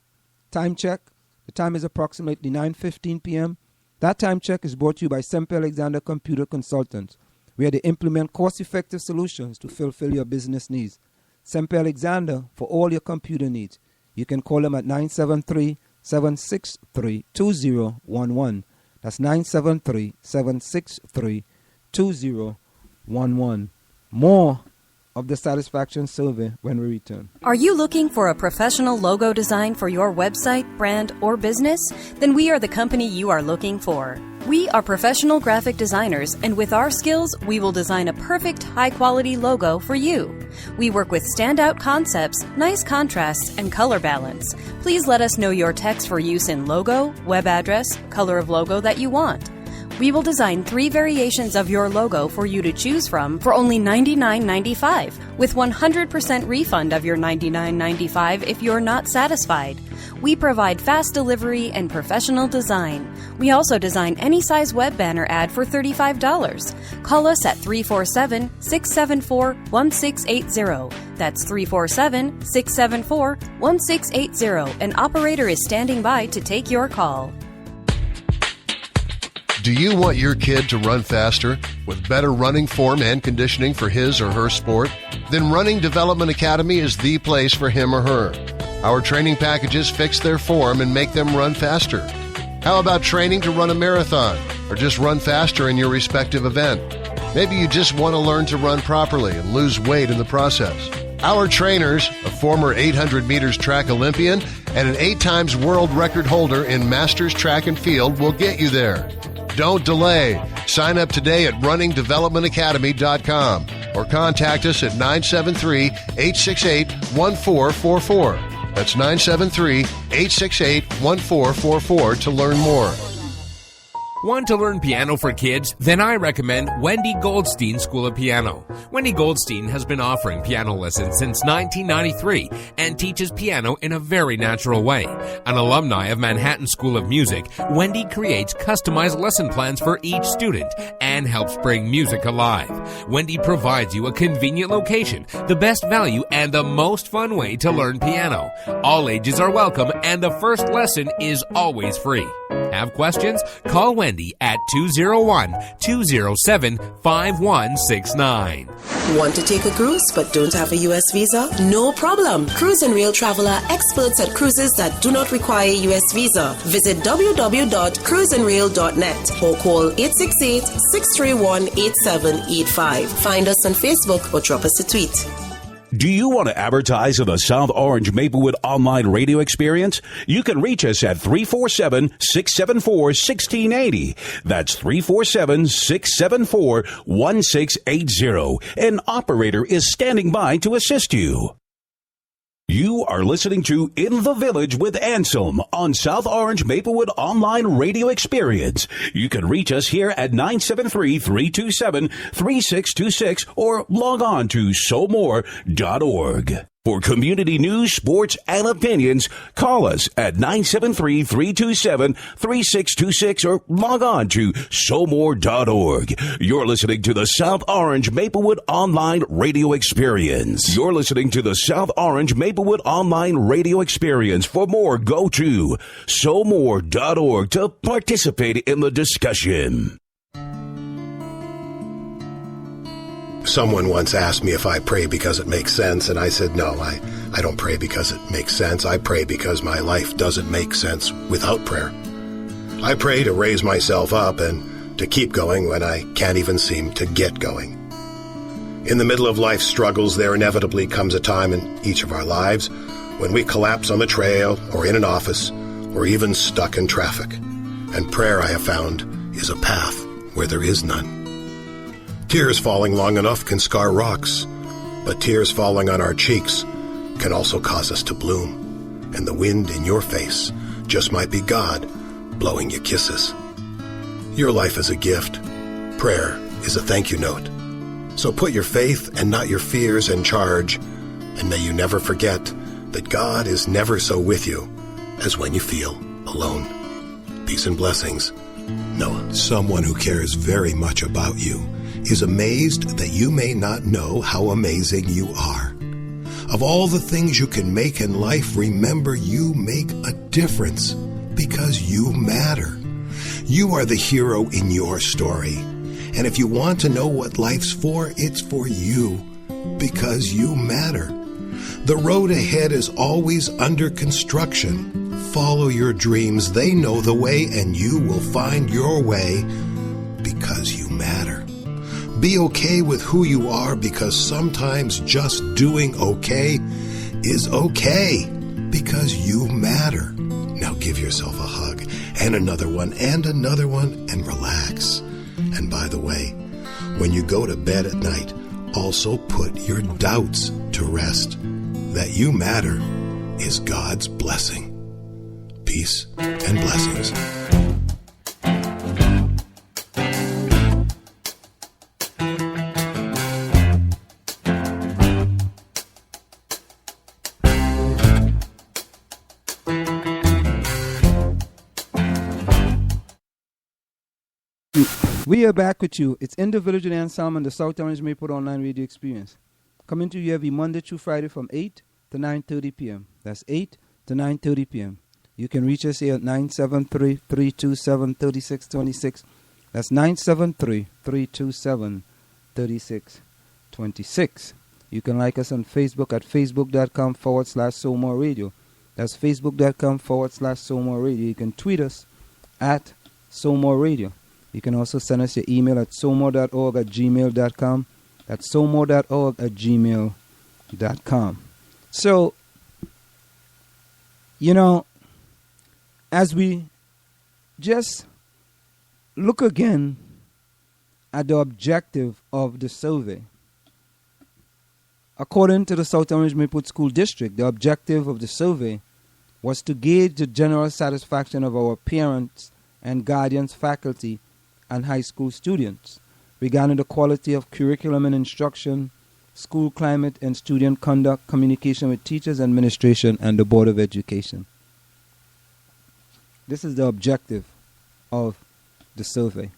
Time check. The time is approximately 9:15 p.m. That time check is brought to you by Semper Alexander Computer Consultants, where they implement cost-effective solutions to fulfill your business needs. Semper Alexander for all your computer needs. You can call them at 973-763-2011. That's 973-763-2011. More of the satisfaction survey when we return. Are you looking for a professional logo design for your website, brand, or business? Then we are the company you are looking for. We are professional graphic designers, and with our skills, we will design a perfect, high-quality logo for you. We work with standout concepts, nice contrasts, and color balance. Please let us know your text for use in logo, web address, color of logo that you want. We will design 3 variations of your logo for you to choose from for only $99.95, with 100% refund of your $99.95 if you're not satisfied. We provide fast delivery and professional design. We also design any size web banner ad for $35. Call us at 347-674-1680. That's 347-674-1680. An operator is standing by to take your call. Do you want your kid to run faster with better running form and conditioning for his or her sport? Then Running Development Academy is the place for him or her. Our training packages fix their form and make them run faster. How about training to run a marathon or just run faster in your respective event? Maybe you just want to learn to run properly and lose weight in the process. Our trainers, a former 800 meters track Olympian and an 8 times world record holder in Masters Track and Field, will get you there. Don't delay. Sign up today at runningdevelopmentacademy.com or contact us at 973-868-1444. That's 973-868-1444 to learn more. Want to learn piano for kids? Then I recommend Wendy Goldstein School of Piano. Wendy Goldstein has been offering piano lessons since 1993 and teaches piano in a very natural way. An alumni of Manhattan School of Music, Wendy creates customized lesson plans for each student and helps bring music alive. Wendy provides you a convenient location, the best value, and the most fun way to learn piano. All ages are welcome and the first lesson is always free. Have questions? Call Wendy at 201-207-5169. Want to take a cruise but don't have a U.S. visa? No problem. Cruise and Rail Traveler, experts at cruises that do not require a U.S. visa. Visit www.cruiseandrail.net or call 868-631-8785. Find us on Facebook or drop us a tweet. Do you want to advertise in the South Orange Maplewood online radio experience? You can reach us at 347-674-1680. That's 347-674-1680. An operator is standing by to assist you. You are listening to In the Village with Anselm on South Orange Maplewood Online Radio Experience. You can reach us here at 973-327-3626 or log on to SoMore.org. For community news, sports, and opinions, call us at 973-327-3626 or log on to SoMore.org. You're listening to the South Orange Maplewood Online Radio Experience. You're listening to the South Orange Maplewood Online Radio Experience. For more, go to SoMore.org to participate in the discussion. Someone once asked me if I pray because it makes sense, and I said, no, I don't pray because it makes sense. I pray because my life doesn't make sense without prayer. I pray to raise myself up and to keep going when I can't even seem to get going. In the middle of life's struggles, there inevitably comes a time in each of our lives when we collapse on the trail or in an office or even stuck in traffic. And prayer, I have found, is a path where there is none. Tears falling long enough can scar rocks, but tears falling on our cheeks can also cause us to bloom. And the wind in your face just might be God blowing you kisses. Your life is a gift. Prayer is a thank you note. So put your faith and not your fears in charge, and may you never forget that God is never so with you as when you feel alone. Peace and blessings, Noah. Someone who cares very much about you is amazed that you may not know how amazing you are. Of all the things you can make in life, remember you make a difference because you matter. You are the hero in your story. And if you want to know what life's for, it's for you because you matter. The road ahead is always under construction. Follow your dreams. They know the way, and you will find your way because you matter. Be okay with who you are because sometimes just doing okay is okay because you matter. Now give yourself a hug and another one and another one and relax. And by the way, when you go to bed at night, also put your doubts to rest. That you matter is God's blessing. Peace and blessings. We are back with you. It's In the Village with Anselm and the South Orange Maple Online Radio Experience. Coming to you every Monday through Friday from 8 to 9:30 p.m. That's 8 to 9:30 p.m. You can reach us here at 973-327-3626. That's 973-327-3626. You can like us on Facebook at facebook.com/SoMore Radio. That's facebook.com/SoMore Radio. You can tweet us at SoMore Radio. You can also send us your email at somore.org@gmail.com. That's somore.org@gmail.com. So, as we just look again at the objective of the survey, according to the South Orange Maplewood School District, the objective of the survey was to gauge the general satisfaction of our parents and guardians, faculty, and high school students regarding the quality of curriculum and instruction, school climate and student conduct, communication with teachers, administration, and the Board of Education. This is the objective of the survey.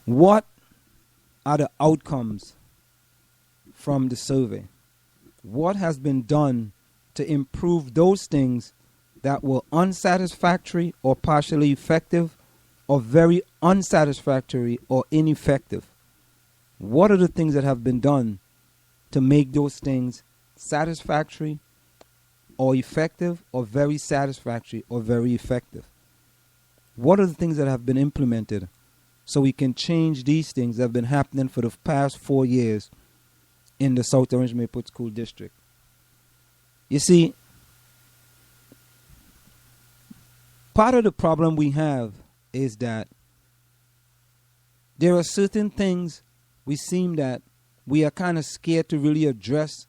What are the outcomes from the survey? What has been done to improve those things that were unsatisfactory or partially effective or very unsatisfactory or ineffective? What are the things that have been done to make those things satisfactory or effective or very satisfactory or very effective? What are the things that have been implemented so we can change these things that have been happening for the past 4 years in the South Orange Maplewood School District? You see, part of the problem we have is that there are certain things we seem that we are kind of scared to really address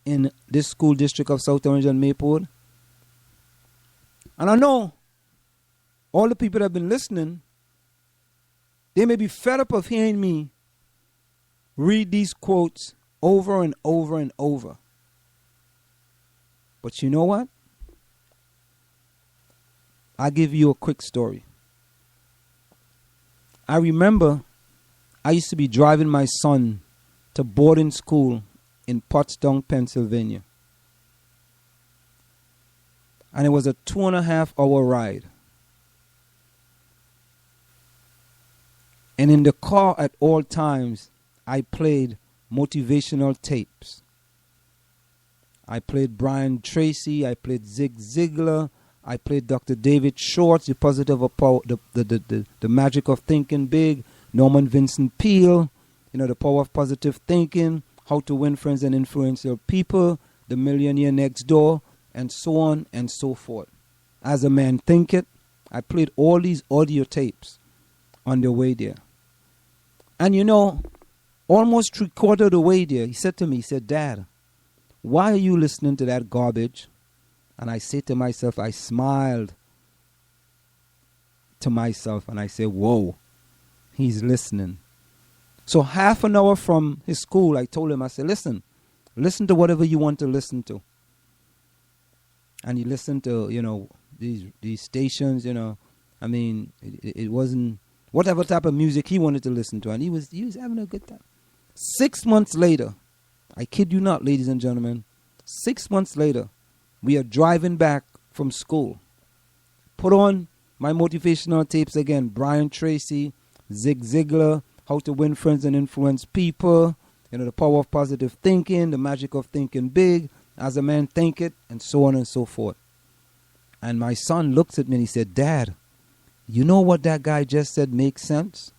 in this school district of South Orange and Maplewood. And I know all the people that have been listening, they may be fed up of hearing me read these quotes over and over and over. But you know what? I'll give you a quick story. I remember I used to be driving my son to boarding school in Pottstown, Pennsylvania. And it was a 2.5-hour ride. And in the car at all times, I played motivational tapes. I played Brian Tracy, I played Zig Ziglar, I played Dr. David Schwartz, The Positive of Power, the Magic of Thinking Big, Norman Vincent Peale, The Power of Positive Thinking, How to Win Friends and Influence Your People, The Millionaire Next Door, and so on and so forth. As a Man Thinketh, I played all these audio tapes on the way there. And almost 3/4 of the way there, he said to me, Dad, why are you listening to that garbage? And I said to myself, I smiled to myself and I said, whoa, he's listening. So half an hour from his school, I told him, I said, listen to whatever you want to listen to. And he listened to, these stations, I mean, it wasn't whatever type of music he wanted to listen to. And he was having a good time. 6 months later, I kid you not, ladies and gentlemen, 6 months later, we are driving back from school. Put on my motivational tapes again. Brian Tracy, Zig Ziglar, How to Win Friends and Influence People, The Power of Positive Thinking, The Magic of Thinking Big, As a Man Thinketh, and so on and so forth. And my son looks at me and he said, Dad, you know what that guy just said makes sense?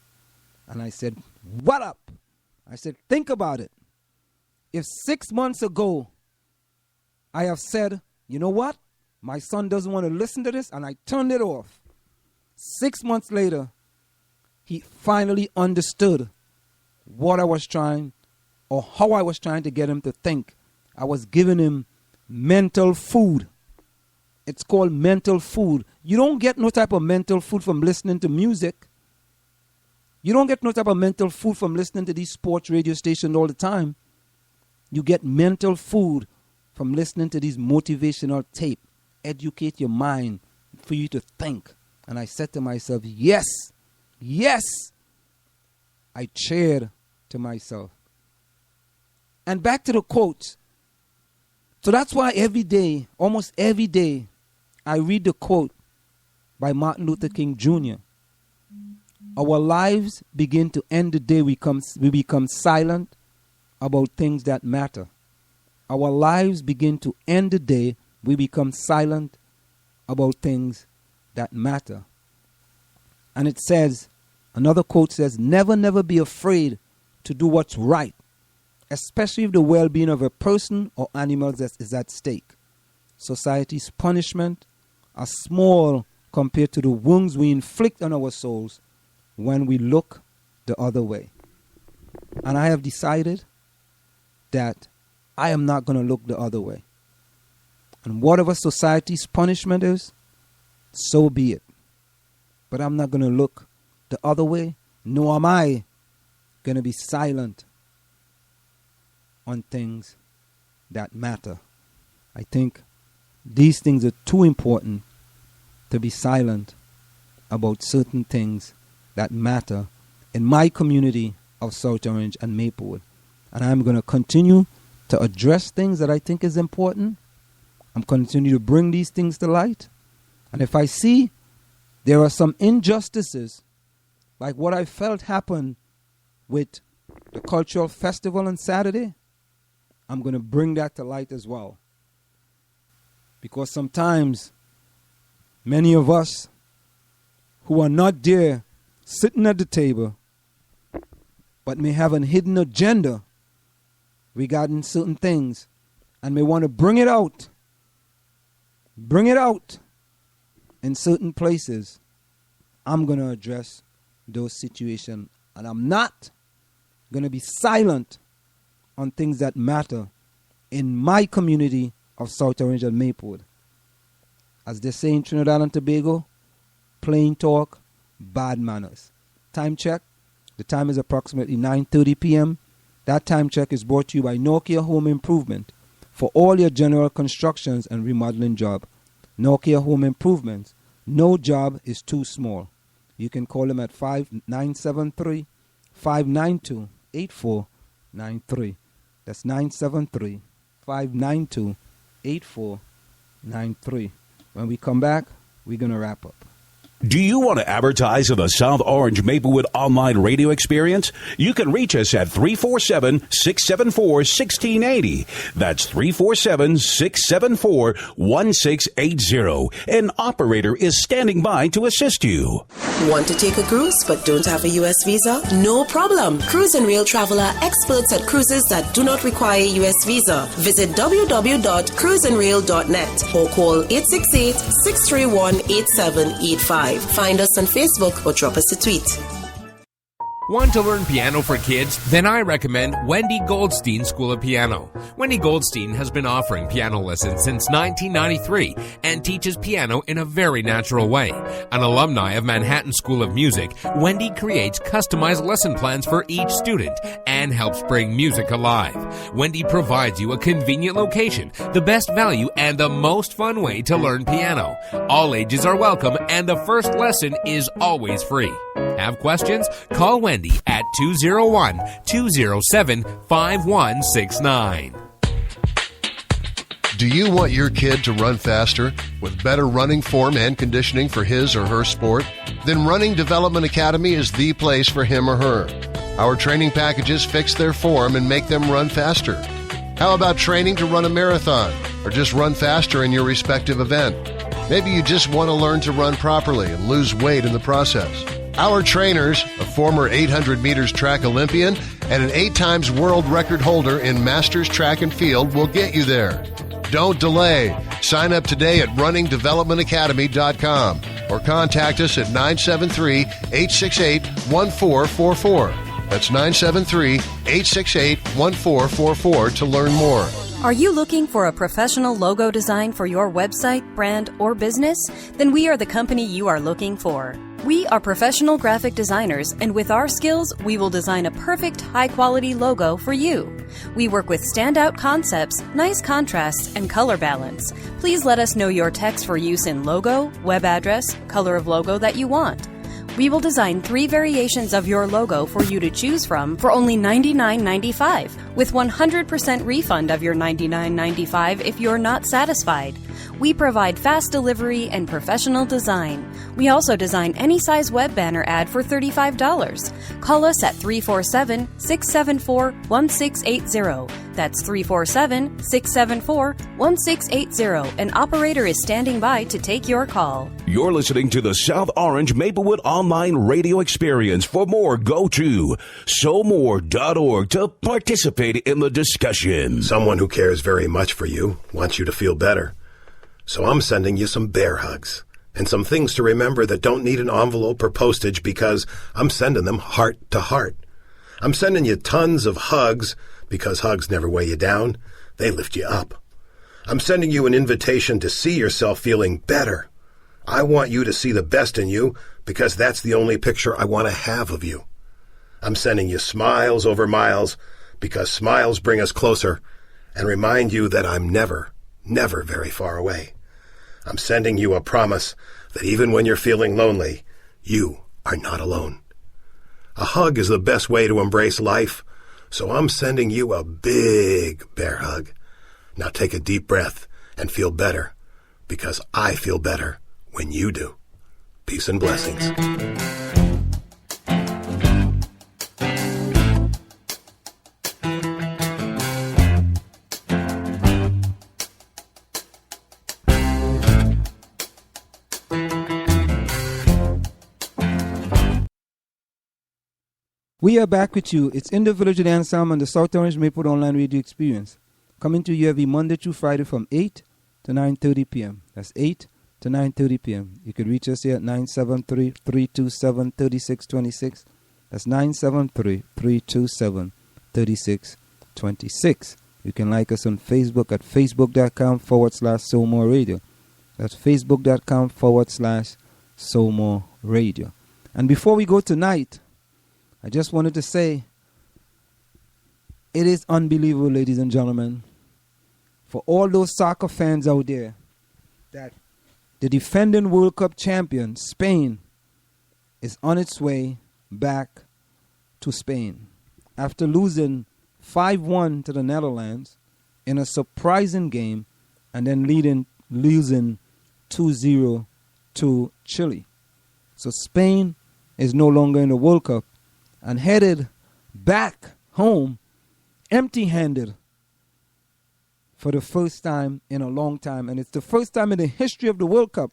And I said, what up? I said, think about it. If 6 months ago, I have said, you know what? My son doesn't want to listen to this, and I turned it off. 6 months later, he finally understood what I was trying or how I was trying to get him to think. I was giving him mental food. It's called mental food. You don't get no type of mental food from listening to music. You don't get no type of mental food from listening to these sports radio stations all the time. You get mental food from listening to these motivational tape. Educate your mind for you to think. And I said to myself, yes, yes. I cheered to myself. And back to the quotes. So that's why every day, almost every day, I read the quote by Martin Luther King Jr. Our lives begin to end the day we become silent about things that matter. Our lives begin to end the day we become silent about things that matter. And it says, another quote says, never, never be afraid to do what's right, especially if the well-being of a person or animal is at stake. Society's punishment are small compared to the wounds we inflict on our souls when we look the other way. And I have decided that I am not going to look the other way. And whatever society's punishment is, so be it. But I'm not going to look the other way, nor am I going to be silent on things that matter. I think these things are too important to be silent about certain things that matter in my community of South Orange and Maplewood. And I'm going to continue to address things that I think is important. I'm continue to bring these things to light. And if I see there are some injustices, like what I felt happened with the cultural festival on Saturday, I'm going to bring that to light as well. Because sometimes many of us who are not there sitting at the table but may have a hidden agenda regarding certain things and may want to bring it out in certain places. I'm going to address those situations, and I'm not going to be silent on things that matter in my community of South Orange and Maplewood. As they say in Trinidad and Tobago, plain talk, bad manners. Time check. The time is approximately 9:30 p.m. That time check is brought to you by Nokia Home Improvement for all your general constructions and remodeling job. Nokia Home Improvements. No job is too small. You can call them at 973-592-8493. That's 973-592-8493. When we come back, we're going to wrap up. Do you want to advertise on the South Orange Maplewood online radio experience? You can reach us at 347-674-1680. That's 347-674-1680. An operator is standing by to assist you. Want to take a cruise but don't have a U.S. visa? No problem. Cruise and Rail Traveler, experts at cruises that do not require U.S. visa. Visit www.cruiseandrail.net or call 868-631-8785. Find us on Facebook or drop us a tweet. Want to learn piano for kids? Then I recommend Wendy Goldstein School of Piano. Wendy Goldstein has been offering piano lessons since 1993 and teaches piano in a very natural way. An alumni of Manhattan School of Music, Wendy creates customized lesson plans for each student and helps bring music alive. Wendy provides you a convenient location, the best value, and the most fun way to learn piano. All ages are welcome and the first lesson is always free. Have questions? Call Wendy at 201-207-5169. Do you want your kid to run faster with better running form and conditioning for his or her sport? Then Running Development Academy is the place for him or her. Our training packages fix their form and make them run faster. How about training to run a marathon or just run faster in your respective event? Maybe you just want to learn to run properly and lose weight in the process. Our trainers, a former 800 meters track Olympian and an 8-times world record holder in Masters Track and Field, will get you there. Don't delay. Sign up today at runningdevelopmentacademy.com or contact us at 973-868-1444. That's 973-868-1444 to learn more. Are you looking for a professional logo design for your website, brand, or business? Then we are the company you are looking for. We are professional graphic designers, and with our skills, we will design a perfect, high-quality logo for you. We work with standout concepts, nice contrasts, and color balance. Please let us know your text for use in logo, web address, color of logo that you want. We will design 3 variations of your logo for you to choose from for only $99.95, with 100% refund of your $99.95 if you're not satisfied. We provide fast delivery and professional design. We also design any size web banner ad for $35. Call us at 347-674-1680. That's 347-674-1680. An operator is standing by to take your call. You're listening to the South Orange Maplewood Online Radio Experience. For more, go to SoMore.org to participate in the discussion. Someone who cares very much for you wants you to feel better. So I'm sending you some bear hugs and some things to remember that don't need an envelope or postage because I'm sending them heart to heart. I'm sending you tons of hugs because hugs never weigh you down. They lift you up. I'm sending you an invitation to see yourself feeling better. I want you to see the best in you because that's the only picture I want to have of you. I'm sending you smiles over miles because smiles bring us closer and remind you that I'm never very far away. I'm sending you a promise that even when you're feeling lonely, you are not alone. A hug is the best way to embrace life, so I'm sending you a big bear hug. Now take a deep breath and feel better, because I feel better when you do. Peace and blessings. We are back with you. It's In the Village with Anselm on the South Orange Maplewood Online Radio Experience. Coming to you every Monday through Friday from 8 to 9:30 p.m. That's 8 to 9:30 p.m. You can reach us here at 973-327-3626. That's 973-327-3626. You can like us on Facebook at facebook.com/SoMore Radio. That's facebook.com/SoMore Radio. And before we go tonight, I just wanted to say, it is unbelievable, ladies and gentlemen, for all those soccer fans out there, that the defending World Cup champion, Spain, is on its way back to Spain after losing 5-1 to the Netherlands in a surprising game and then losing 2-0 to Chile. So Spain is no longer in the World Cup and headed back home empty-handed for the first time in a long time. And it's the first time in the history of the World Cup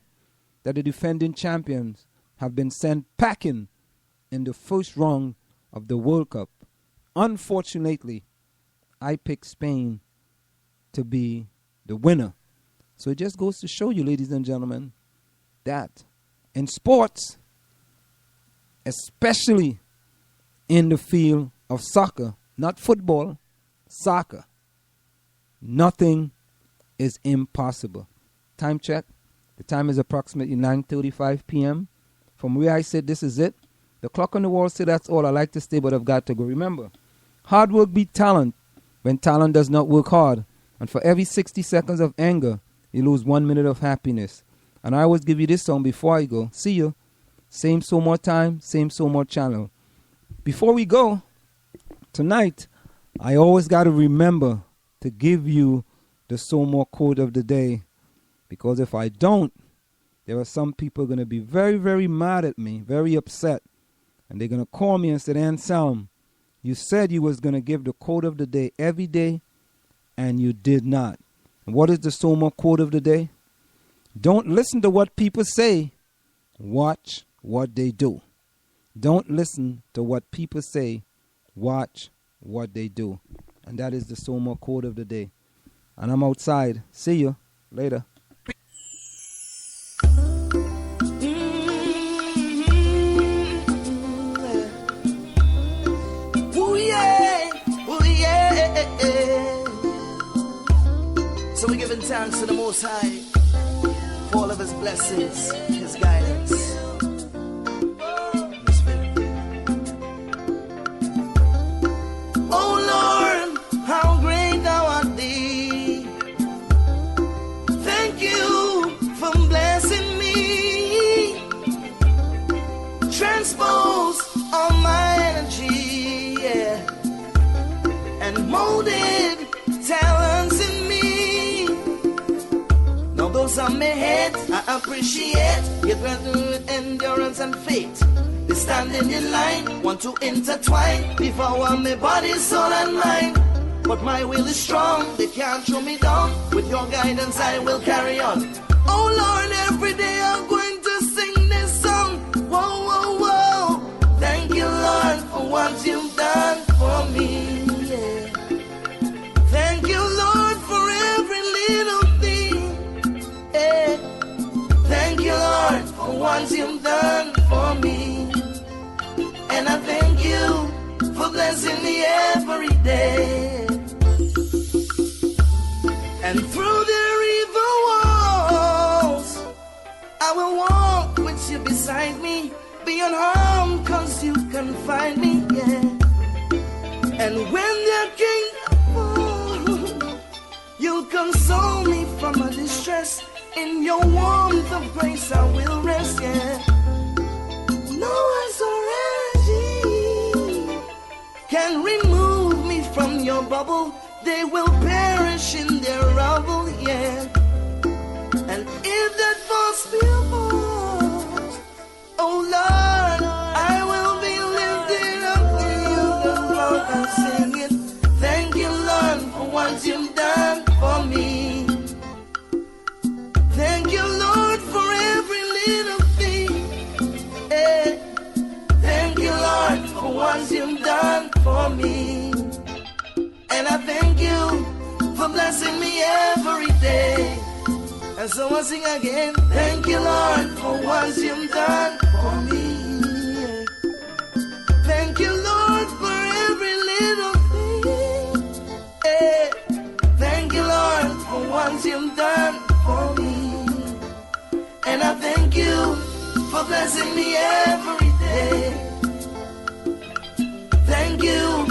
that the defending champions have been sent packing in the first round of the World Cup. Unfortunately, I picked Spain to be the winner. So it just goes to show you, ladies and gentlemen, that in sports, especially in the field of soccer, not football, soccer, nothing is impossible. Time check. The time is approximately 9:35 p.m. From where I sit, this is it. The clock on the wall said that's all I like to stay, but I've got to go. Remember, hard work beats talent when talent does not work hard. And for every 60 seconds of anger, you lose 1 minute of happiness. And I always give you this song before I go. See you. Same SoMore time, same SoMore channel. Before we go, tonight, I always got to remember to give you the SoMore quote of the day. Because if I don't, there are some people going to be very, very mad at me, very upset. And they're going to call me and say, Anselm, you said you was going to give the quote of the day every day, and you did not. And what is the SoMore quote of the day? Don't listen to what people say. Watch what they do. Don't listen to what people say. Watch what they do. And that is the SoMore quote of the day. And I'm outside. See you later. thanks to the Most High for all of His blessings, His guidance. Oh Lord, how great Thou art Thee. Thank You for blessing me. Transpose all my energy, yeah, and molded talents in me. Now those on my head, I appreciate your strength with endurance and faith. They standing in line, want to intertwine, devour my body, soul and mind. But my will is strong, they can't throw me down. With Your guidance I will carry on. Oh Lord, every day I'm going to sing this song. Whoa, whoa, whoa. Thank You, Lord, for what You've done for me. Yeah. Thank You, Lord, for every little thing. Yeah. Thank You, Lord, for what You've done for me. And I thank You for blessing me every day. And through the river walls, I will walk with You beside me, be unharmed, cause You can find me, yeah. And when the kingdom falls, You'll console me from my distress. In Your warmth of grace I will rest, yeah. No resurrection can remove me from Your bubble. They will perish in their rubble, yeah. And if that false fear falls, oh Lord, I will be lifted up to You, the Lord, and sing it. Thank You, Lord, for what You've done for me. Thank You, Lord, for every little thing. Hey. Thank You, Lord, for what You've done for me. And I thank You for blessing me every day. And so I sing again. Thank You, Lord, for what You've done for me. Thank You, Lord, for every little thing. Hey. Thank You, Lord, for what You've done for me. And I thank You for blessing me every day. Thank You